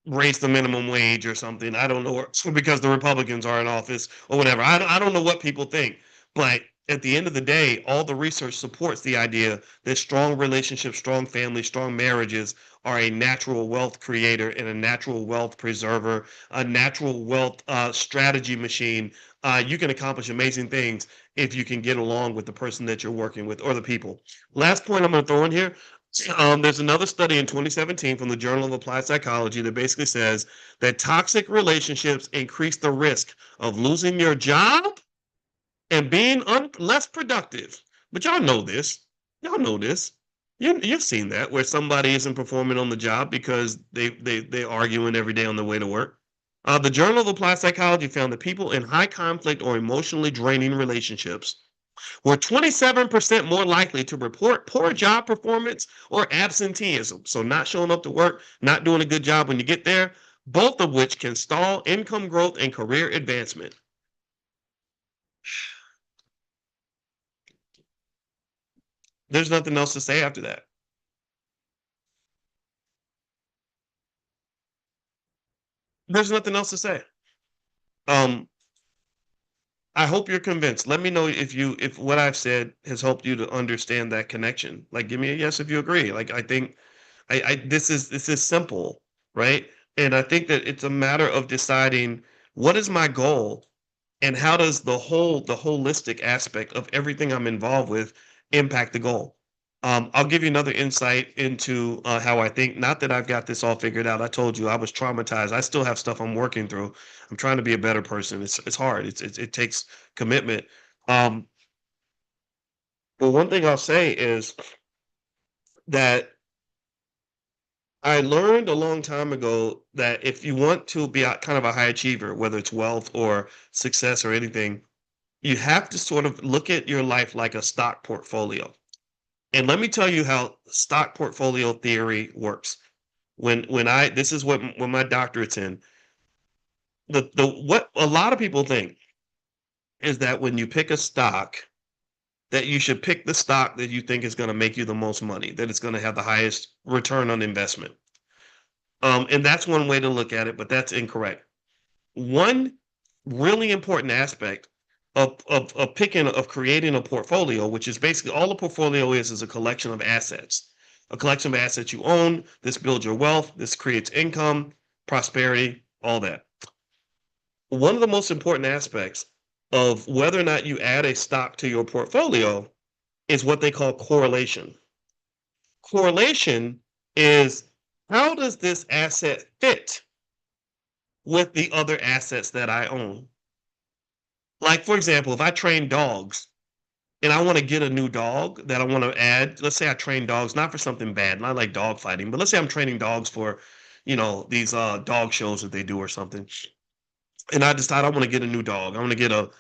raise the minimum wage or something. I don't know, or because the Republicans are in office or whatever. I don't know what people think, but at the end of the day, all the research supports the idea that strong relationships, strong families, strong marriages are a natural wealth creator and a natural wealth preserver, a natural wealth strategy machine. You can accomplish amazing things if you can get along with the person that you're working with or the people. Last point I'm going to throw in here, there's another study in 2017 from the Journal of Applied Psychology that basically says that toxic relationships increase the risk of losing your job and being less productive. But y'all know this. Y'all know this. You've seen that where somebody isn't performing on the job because they're arguing every day on their way to work. The Journal of Applied Psychology found that people in high conflict or emotionally draining relationships were 27% more likely to report poor job performance or absenteeism. So, not showing up to work, not doing a good job when you get there, both of which can stall income growth and career advancement. There's nothing else to say after that. There's nothing else to say. Um, I hope you're convinced. Let me know if what I've said has helped you to understand that connection. Like, give me a yes if you agree. Like, I think I this is simple, right? And I think that it's a matter of deciding what is my goal and how does the holistic aspect of everything I'm involved with impact the goal. I'll give you another insight into how I think. Not that I've got this all figured out. I told you I was traumatized. I still have stuff I'm working through. I'm trying to be a better person. It's hard. It takes commitment. Um, but one thing I'll say is that I learned a long time ago that if you want to be kind of a high achiever, whether it's wealth or success or anything, you have to sort of look at your life like a stock portfolio. And let me tell you how stock portfolio theory works. When I this is what when my doctorate's in. The what a lot of people think is that when you pick a stock, that you should pick the stock that you think is going to make you the most money, that it's going to have the highest return on investment. And that's one way to look at it, but that's incorrect. One really important aspect of creating a portfolio, which is basically all a portfolio is a collection of assets. A collection of assets you own. This builds your wealth. This creates income, prosperity, all that. One of the most important aspects of whether or not you add a stock to your portfolio is what they call correlation. Correlation is how does this asset fit with the other assets that I own? Like, for example, if I train dogs and I want to get a new dog that I want to add, let's say I train dogs not for something bad, not like dog fighting, but let's say I'm training dogs for, these dog shows that they do or something. And I decide I want to get a new dog. I want to get a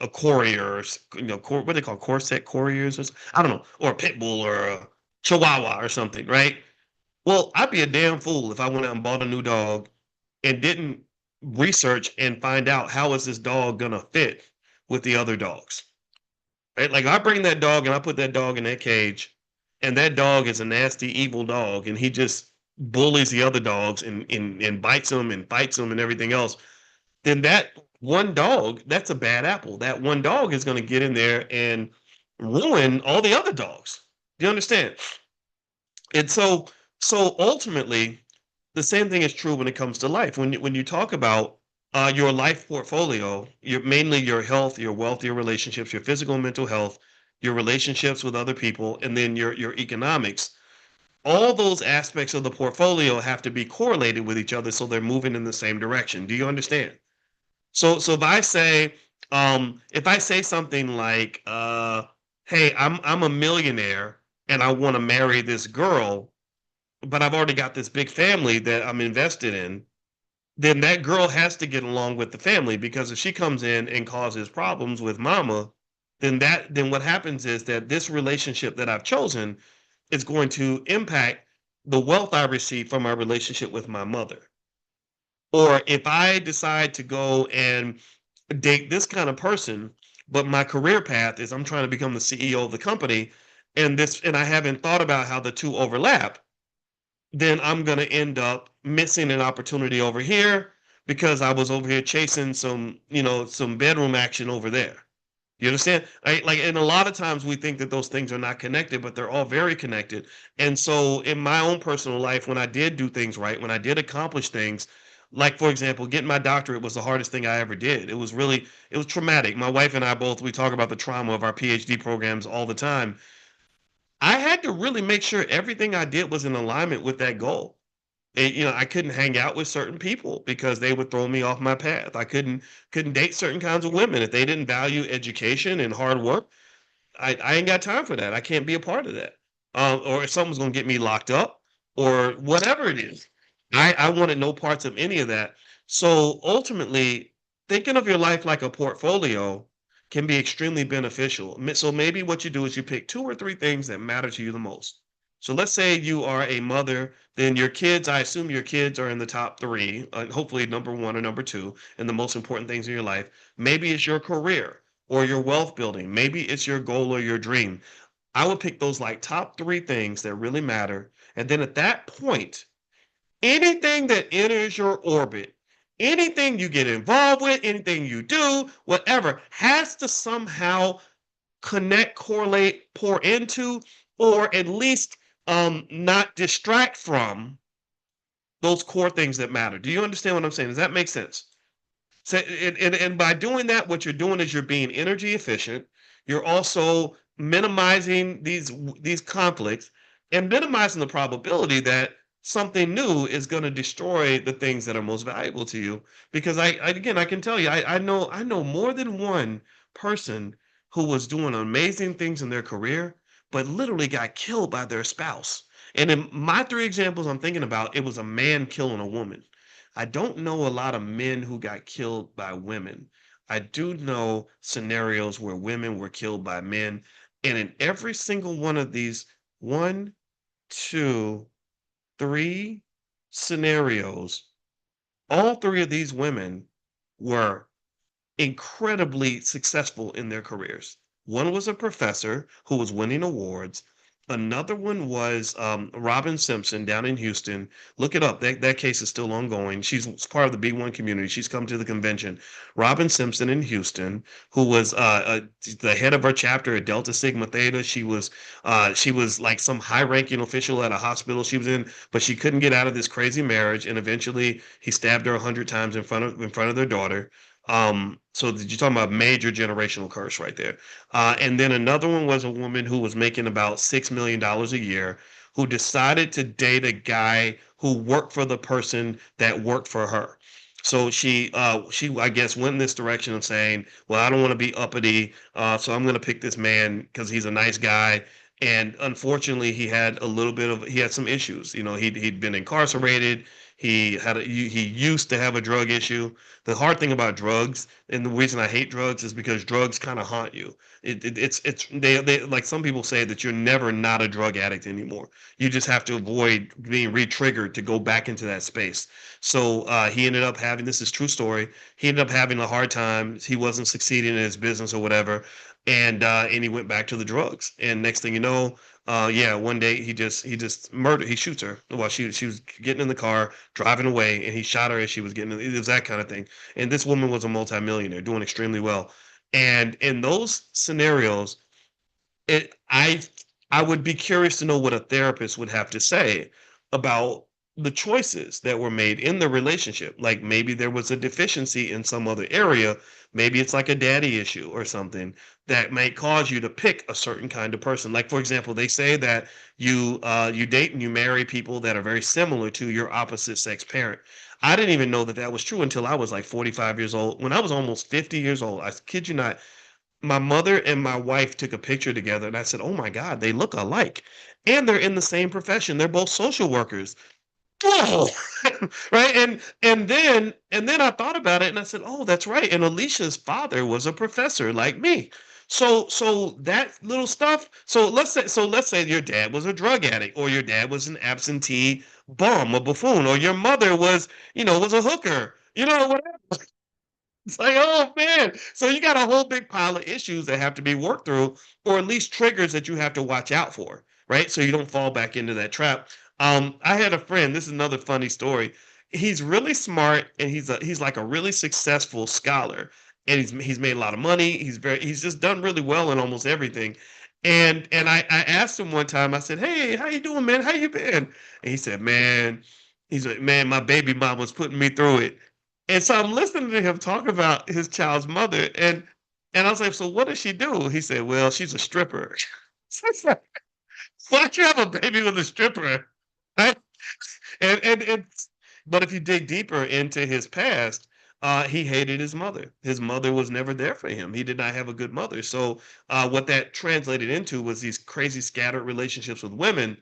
Corrier, or, what they call Corset Corriers, I don't know, or a pit bull or a Chihuahua or something, right? Well, I'd be a damn fool if I went out and bought a new dog and didn't research and find out how is this dog gonna fit with the other dogs. Right? Like I bring that dog and I put that dog in that cage, and that dog is a nasty, evil dog, and he just bullies the other dogs and bites them and fights them and everything else. Then that one dog, that's a bad apple. That one dog is going to get in there and ruin all the other dogs. Do you understand? And so ultimately, the same thing is true when it comes to life. When you talk about your life portfolio, your mainly your health, your wealth, your relationships, your physical and mental health, your relationships with other people, and then your economics. All those aspects of the portfolio have to be correlated with each other so they're moving in the same direction. Do you understand? So if I say something like, "Hey, I'm a millionaire and I want to marry this girl, but I've already got this big family that I'm invested in," then that girl has to get along with the family because if she comes in and causes problems with mama, then what happens is that this relationship that I've chosen is going to impact the wealth I receive from my relationship with my mother. Or if I decide to go and date this kind of person, but my career path is I'm trying to become the CEO of the company, and I haven't thought about how the two overlap, then I'm going to end up missing an opportunity over here because I was over here chasing some bedroom action over there. You understand? Like, and a lot of times we think that those things are not connected, but they're all very connected. And so, in my own personal life, when I did do things right, when I did accomplish things, like for example, getting my doctorate was the hardest thing I ever did. It was traumatic. My wife and I both, we talk about the trauma of our PhD programs all the time. I had to really make sure everything I did was in alignment with that goal. And, I couldn't hang out with certain people because they would throw me off my path. I couldn't date certain kinds of women if they didn't value education and hard work. I ain't got time for that. I can't be a part of that. Or if someone's gonna get me locked up or whatever it is. I wanted no parts of any of that. So ultimately, thinking of your life like a portfolio can be extremely beneficial. So maybe what you do is you pick two or three things that matter to you the most. So let's say you are a mother, then your kids, I assume your kids are in the top three, hopefully number one or number two, and the most important things in your life. Maybe it's your career or your wealth building. Maybe it's your goal or your dream. I would pick those like top three things that really matter. And then at that point, anything that enters your orbit, anything you get involved with, anything you do, whatever, has to somehow connect, correlate, pour into, or at least not distract from those core things that matter. Do you understand what I'm saying? Does that make sense? So, and by doing that, what you're doing is you're being energy efficient. You're also minimizing these conflicts and minimizing the probability that something new is going to destroy the things that are most valuable to you. Because again, I can tell you, I know more than one person who was doing amazing things in their career, but literally got killed by their spouse. And in my three examples I'm thinking about, it was a man killing a woman. I don't know a lot of men who got killed by women. I do know scenarios where women were killed by men. And in every single one of these one, two, three scenarios, all three of these women were incredibly successful in their careers. One was a professor who was winning awards. Another one was Robin Simpson down in Houston. Look it up. That case is still ongoing. She's part of the B1 community. She's come to the convention. Robin Simpson in Houston, who was the head of her chapter at Delta Sigma Theta. She was like some high-ranking official at a hospital she was in, but she couldn't get out of this crazy marriage, and eventually he stabbed her 100 times in front of their daughter. So you're talking about major generational curse right there. And then another one was a woman who was making about $6 million a year, who decided to date a guy who worked for the person that worked for her. So she I guess went in this direction of saying, well, I don't want to be uppity, so I'm going to pick this man because he's a nice guy. And unfortunately, he had some issues. He'd been incarcerated. He used to have a drug issue. The hard thing about drugs, and the reason I hate drugs, is because drugs kind of haunt you. It's they like some people say that you're never not a drug addict anymore. You just have to avoid being re-triggered to go back into that space. So he ended up having, this is true story. He ended up having a hard time. He wasn't succeeding in his business or whatever, and he went back to the drugs. And next thing you know, yeah, one day he just murdered. He shoots her while she was getting in the car, driving away, and he shot her as she was getting. It was that kind of thing. And this woman was a multimillionaire, doing extremely well. And in those scenarios, it I would be curious to know what a therapist would have to say about the choices that were made in the relationship. Like maybe there was a deficiency in some other area. Maybe it's like a daddy issue or something that may cause you to pick a certain kind of person. Like for example, they say that you date and you marry people that are very similar to your opposite sex parent. I didn't even know that that was true until I was like 45 years old. When I was almost 50 years old, I kid you not, my mother and my wife took a picture together, and I said, "Oh my God, they look alike, and they're in the same profession. They're both social workers." Whoa, right? And then I thought about it, and I said, "Oh, that's right." And Alicia's father was a professor like me. So that little stuff. So let's say your dad was a drug addict, or your dad was an absentee bum, a buffoon, or your mother was a hooker. It's like, oh man. So you got a whole big pile of issues that have to be worked through, or at least triggers that you have to watch out for, right? So you don't fall back into that trap. I had a friend, this is another funny story. He's really smart and he's like a really successful scholar. And he's made a lot of money. He's just done really well in almost everything. And I asked him one time, I said, "Hey, how you doing, man? How you been?" And he said, "Man, he's like, man, my baby mom was putting me through it." And so I'm listening to him talk about his child's mother, and I was like, "So what does she do?" He said, "Well, she's a stripper." So it's like, why'd you have a baby with a stripper? Right? And but if you dig deeper into his past, he hated his mother. His mother was never there for him. He did not have a good mother. So what that translated into was these crazy scattered relationships with women,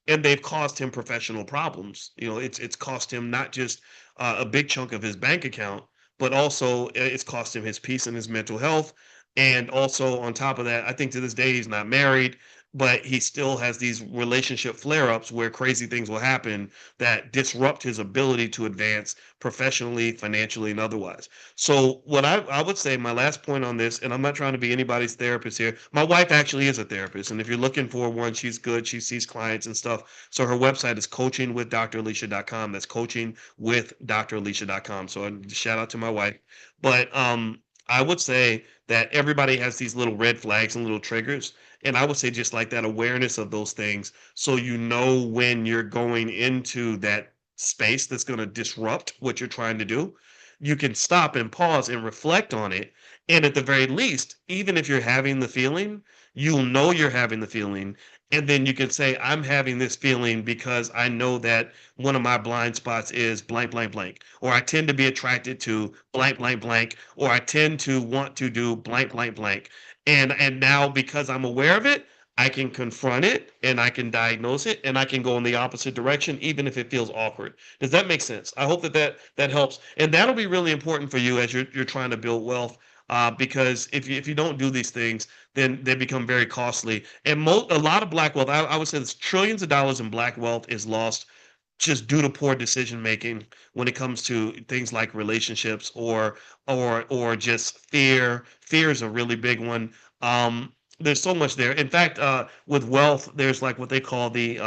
and they've caused him professional problems. It's cost him not just a big chunk of his bank account, but also it's cost him his peace and his mental health. And also on top of that, I think to this day he's not married, but he still has these relationship flare-ups where crazy things will happen that disrupt his ability to advance professionally, financially, and otherwise. So what I would say, my last point on this, and I'm not trying to be anybody's therapist here. My wife actually is a therapist, and if you're looking for one, she's good. She sees clients and stuff. So her website is coachingwithdralicia.com. That's coachingwithdralicia.com. So shout out to my wife. But I would say that everybody has these little red flags and little triggers. And I would say just like that awareness of those things, so you know when you're going into that space that's going to disrupt what you're trying to do, you can stop and pause and reflect on it. And at the very least, even if you're having the feeling, you'll know you're having the feeling. And then you can say, I'm having this feeling because I know that one of my blind spots is blank, blank, blank. Or I tend to be attracted to blank, blank, blank. Or I tend to want to do blank, blank, blank. And now because I'm aware of it, I can confront it and I can diagnose it and I can go in the opposite direction even if it feels awkward. Does that make sense? I hope that helps. And that'll be really important for you as you're trying to build wealth. Because if you don't do these things, then they become very costly. And a lot of black wealth, I would say, there's trillions of dollars in black wealth is lost just due to poor decision making when it comes to things like relationships or just fear. Fear is a really big one. There's so much there. In fact, with wealth, there's like what they call the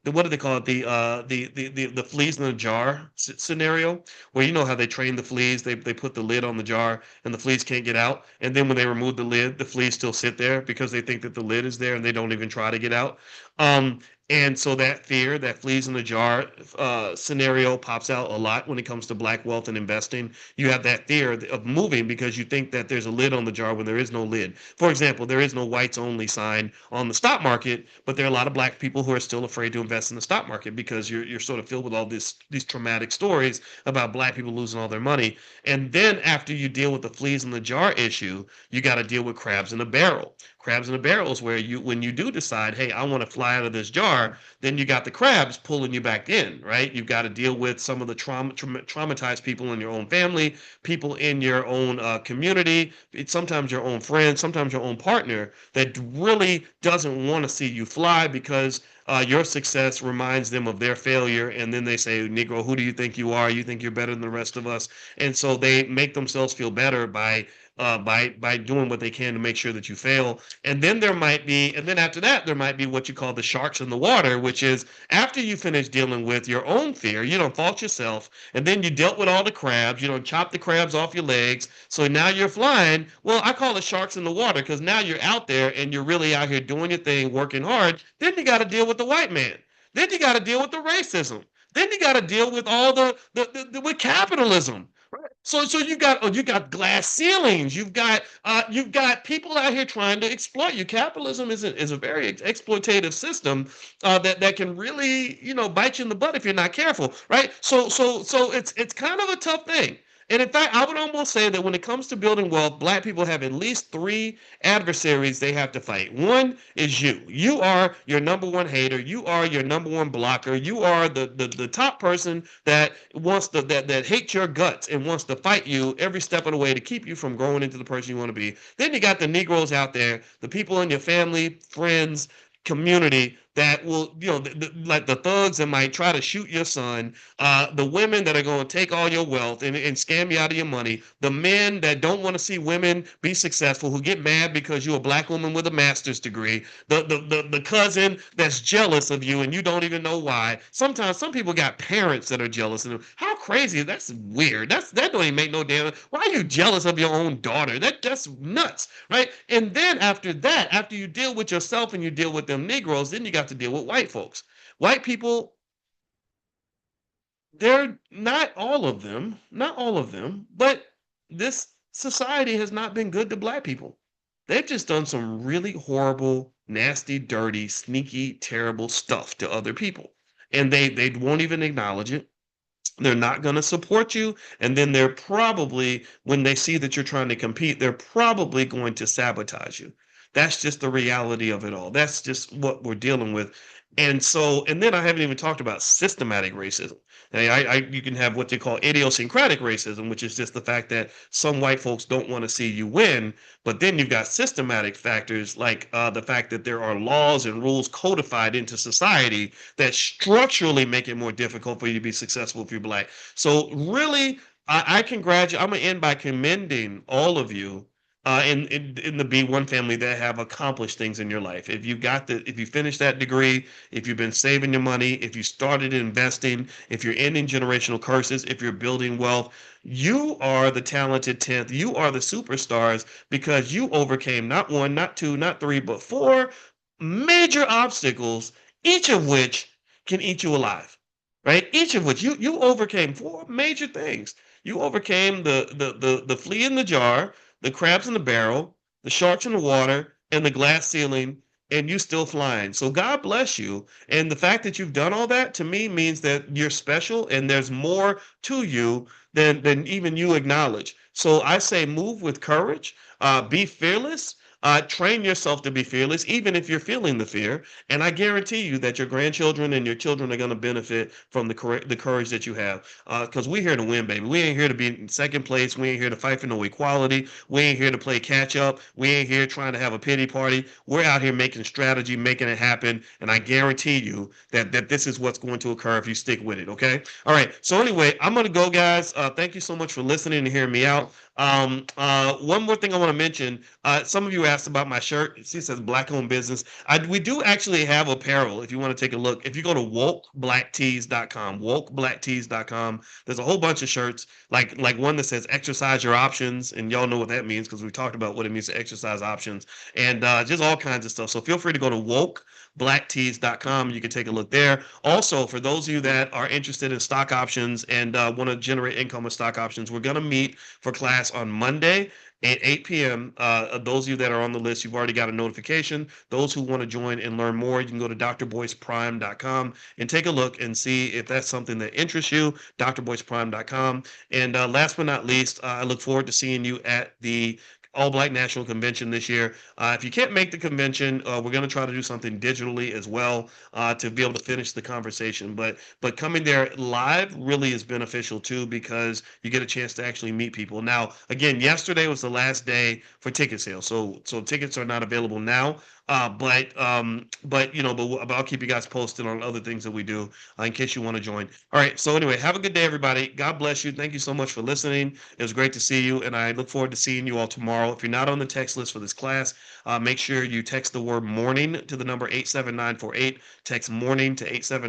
what do they call it? The fleas in the jar scenario, where you know how they train the fleas, they put the lid on the jar and the fleas can't get out, and then when they remove the lid, the fleas still sit there because they think that the lid is there and they don't even try to get out. Um, and so that fear, that fleas in the jar scenario pops out a lot when it comes to black wealth and investing. You have that fear of moving because you think that there's a lid on the jar when there is no lid. For example, there is no whites only sign on the stock market, but there are a lot of black people who are still afraid to invest in the stock market because you're sort of filled with all these traumatic stories about black people losing all their money. And then after you deal with the fleas in the jar issue, you got to deal with crabs in a barrel. Crabs in a barrel is where you, when you do decide, hey, I want to fly out of this jar, then you got the crabs pulling you back in, right? You've got to deal with some of the traumatized people in your own family, people in your own community, sometimes your own friends, sometimes your own partner that really doesn't want to see you fly because your success reminds them of their failure. And then they say, Negro, who do you think you are? You think you're better than the rest of us. And so they make themselves feel better by doing what they can to make sure that you fail. And then after that, there might be what you call the sharks in the water, which is after you finish dealing with your own fear, you don't fault yourself, and then you dealt with all the crabs, you don't chop the crabs off your legs. So now you're flying. Well, I call it sharks in the water because now you're out there and you're really out here doing your thing, working hard. Then you got to deal with the white man. Then you got to deal with the racism. Then you got to deal with all with capitalism. So you got glass ceilings. You've got people out here trying to exploit you. Capitalism is a very exploitative system that can really bite you in the butt if you're not careful, right? So it's kind of a tough thing. And in fact, I would almost say that when it comes to building wealth, black people have at least three adversaries they have to fight. One is you. You are your number one hater. You are your number one blocker. You are the top person that that hates your guts and wants to fight you every step of the way to keep you from growing into the person you want to be. Then you got the Negroes out there, the people in your family, friends, community that will, like the thugs that might try to shoot your son, the women that are going to take all your wealth and scam you out of your money, the men that don't want to see women be successful, who get mad because you're a black woman with a master's degree, the cousin that's jealous of you and you don't even know why. Sometimes some people got parents that are jealous of them. How crazy? That's weird. That don't even make no damn. Why are you jealous of your own daughter? That's nuts, right? And then after that, after you deal with yourself and you deal with them Negroes, then you got to deal with white folks. White people, they're not all of them, but this society has not been good to black people. They've just done some really horrible, nasty, dirty, sneaky, terrible stuff to other people. And they won't even acknowledge it. They're not going to support you. And then they're probably, when they see that you're trying to compete, they're probably going to sabotage you. That's just the reality of it all. That's just what we're dealing with. And then I haven't even talked about systematic racism. You can have what they call idiosyncratic racism, which is just the fact that some white folks don't want to see you win. But then you've got systematic factors like the fact that there are laws and rules codified into society that structurally make it more difficult for you to be successful if you're black. So really, I congratulate. I'm gonna end by commending all of you in the B1 family that have accomplished things in your life. If you finished that degree, if you've been saving your money, if you started investing, if you're ending generational curses, if you're building wealth, you are the talented 10th. You are the superstars because you overcame not one, not two, not three, but four major obstacles, each of which can eat you alive. Right? Each of which you overcame four major things. You overcame the flea in the jar, the crabs in the barrel, the sharks in the water, and the glass ceiling, and you still flying. So God bless you. And the fact that you've done all that to me means that you're special and there's more to you than even you acknowledge. So I say move with courage, be fearless. Train yourself to be fearless, even if you're feeling the fear. And I guarantee you that your grandchildren and your children are going to benefit from the courage that you have. Because we're here to win, baby. We ain't here to be in second place. We ain't here to fight for no equality. We ain't here to play catch up. We ain't here trying to have a pity party. We're out here making strategy, making it happen. And I guarantee you that this is what's going to occur if you stick with it. Okay. All right. So anyway, I'm going to go, guys. Thank you so much for listening and hearing me out. One more thing I want to mention. Some of you asked about my shirt. It says Black Owned Business. We do actually have apparel if you want to take a look. If you go to wokeblacktees.com, there's a whole bunch of shirts, like one that says exercise your options, and y'all know what that means because we talked about what it means to exercise options, and just all kinds of stuff. So feel free to go to wokeblacktees.com. You can take a look there. Also, for those of you that are interested in stock options and want to generate income with stock options, we're going to meet for class on Monday at 8 p.m. Those of you that are on the list, you've already got a notification. Those who want to join and learn more, you can go to drboyceprime.com and take a look and see if that's something that interests you. drboyceprime.com. And last but not least, I look forward to seeing you at the All Black National Convention this year. If you can't make the convention, we're going to try to do something digitally as well to be able to finish the conversation. But coming there live really is beneficial too because you get a chance to actually meet people. Now, again, yesterday was the last day for ticket sales, so tickets are not available now. But but I'll keep you guys posted on other things that we do in case you want to join. All right. So anyway, have a good day, everybody. God bless you. Thank you so much for listening. It was great to see you, and I look forward to seeing you all tomorrow. If you're not on the text list for this class, make sure you text the word morning to the number 87948. Text morning to 879.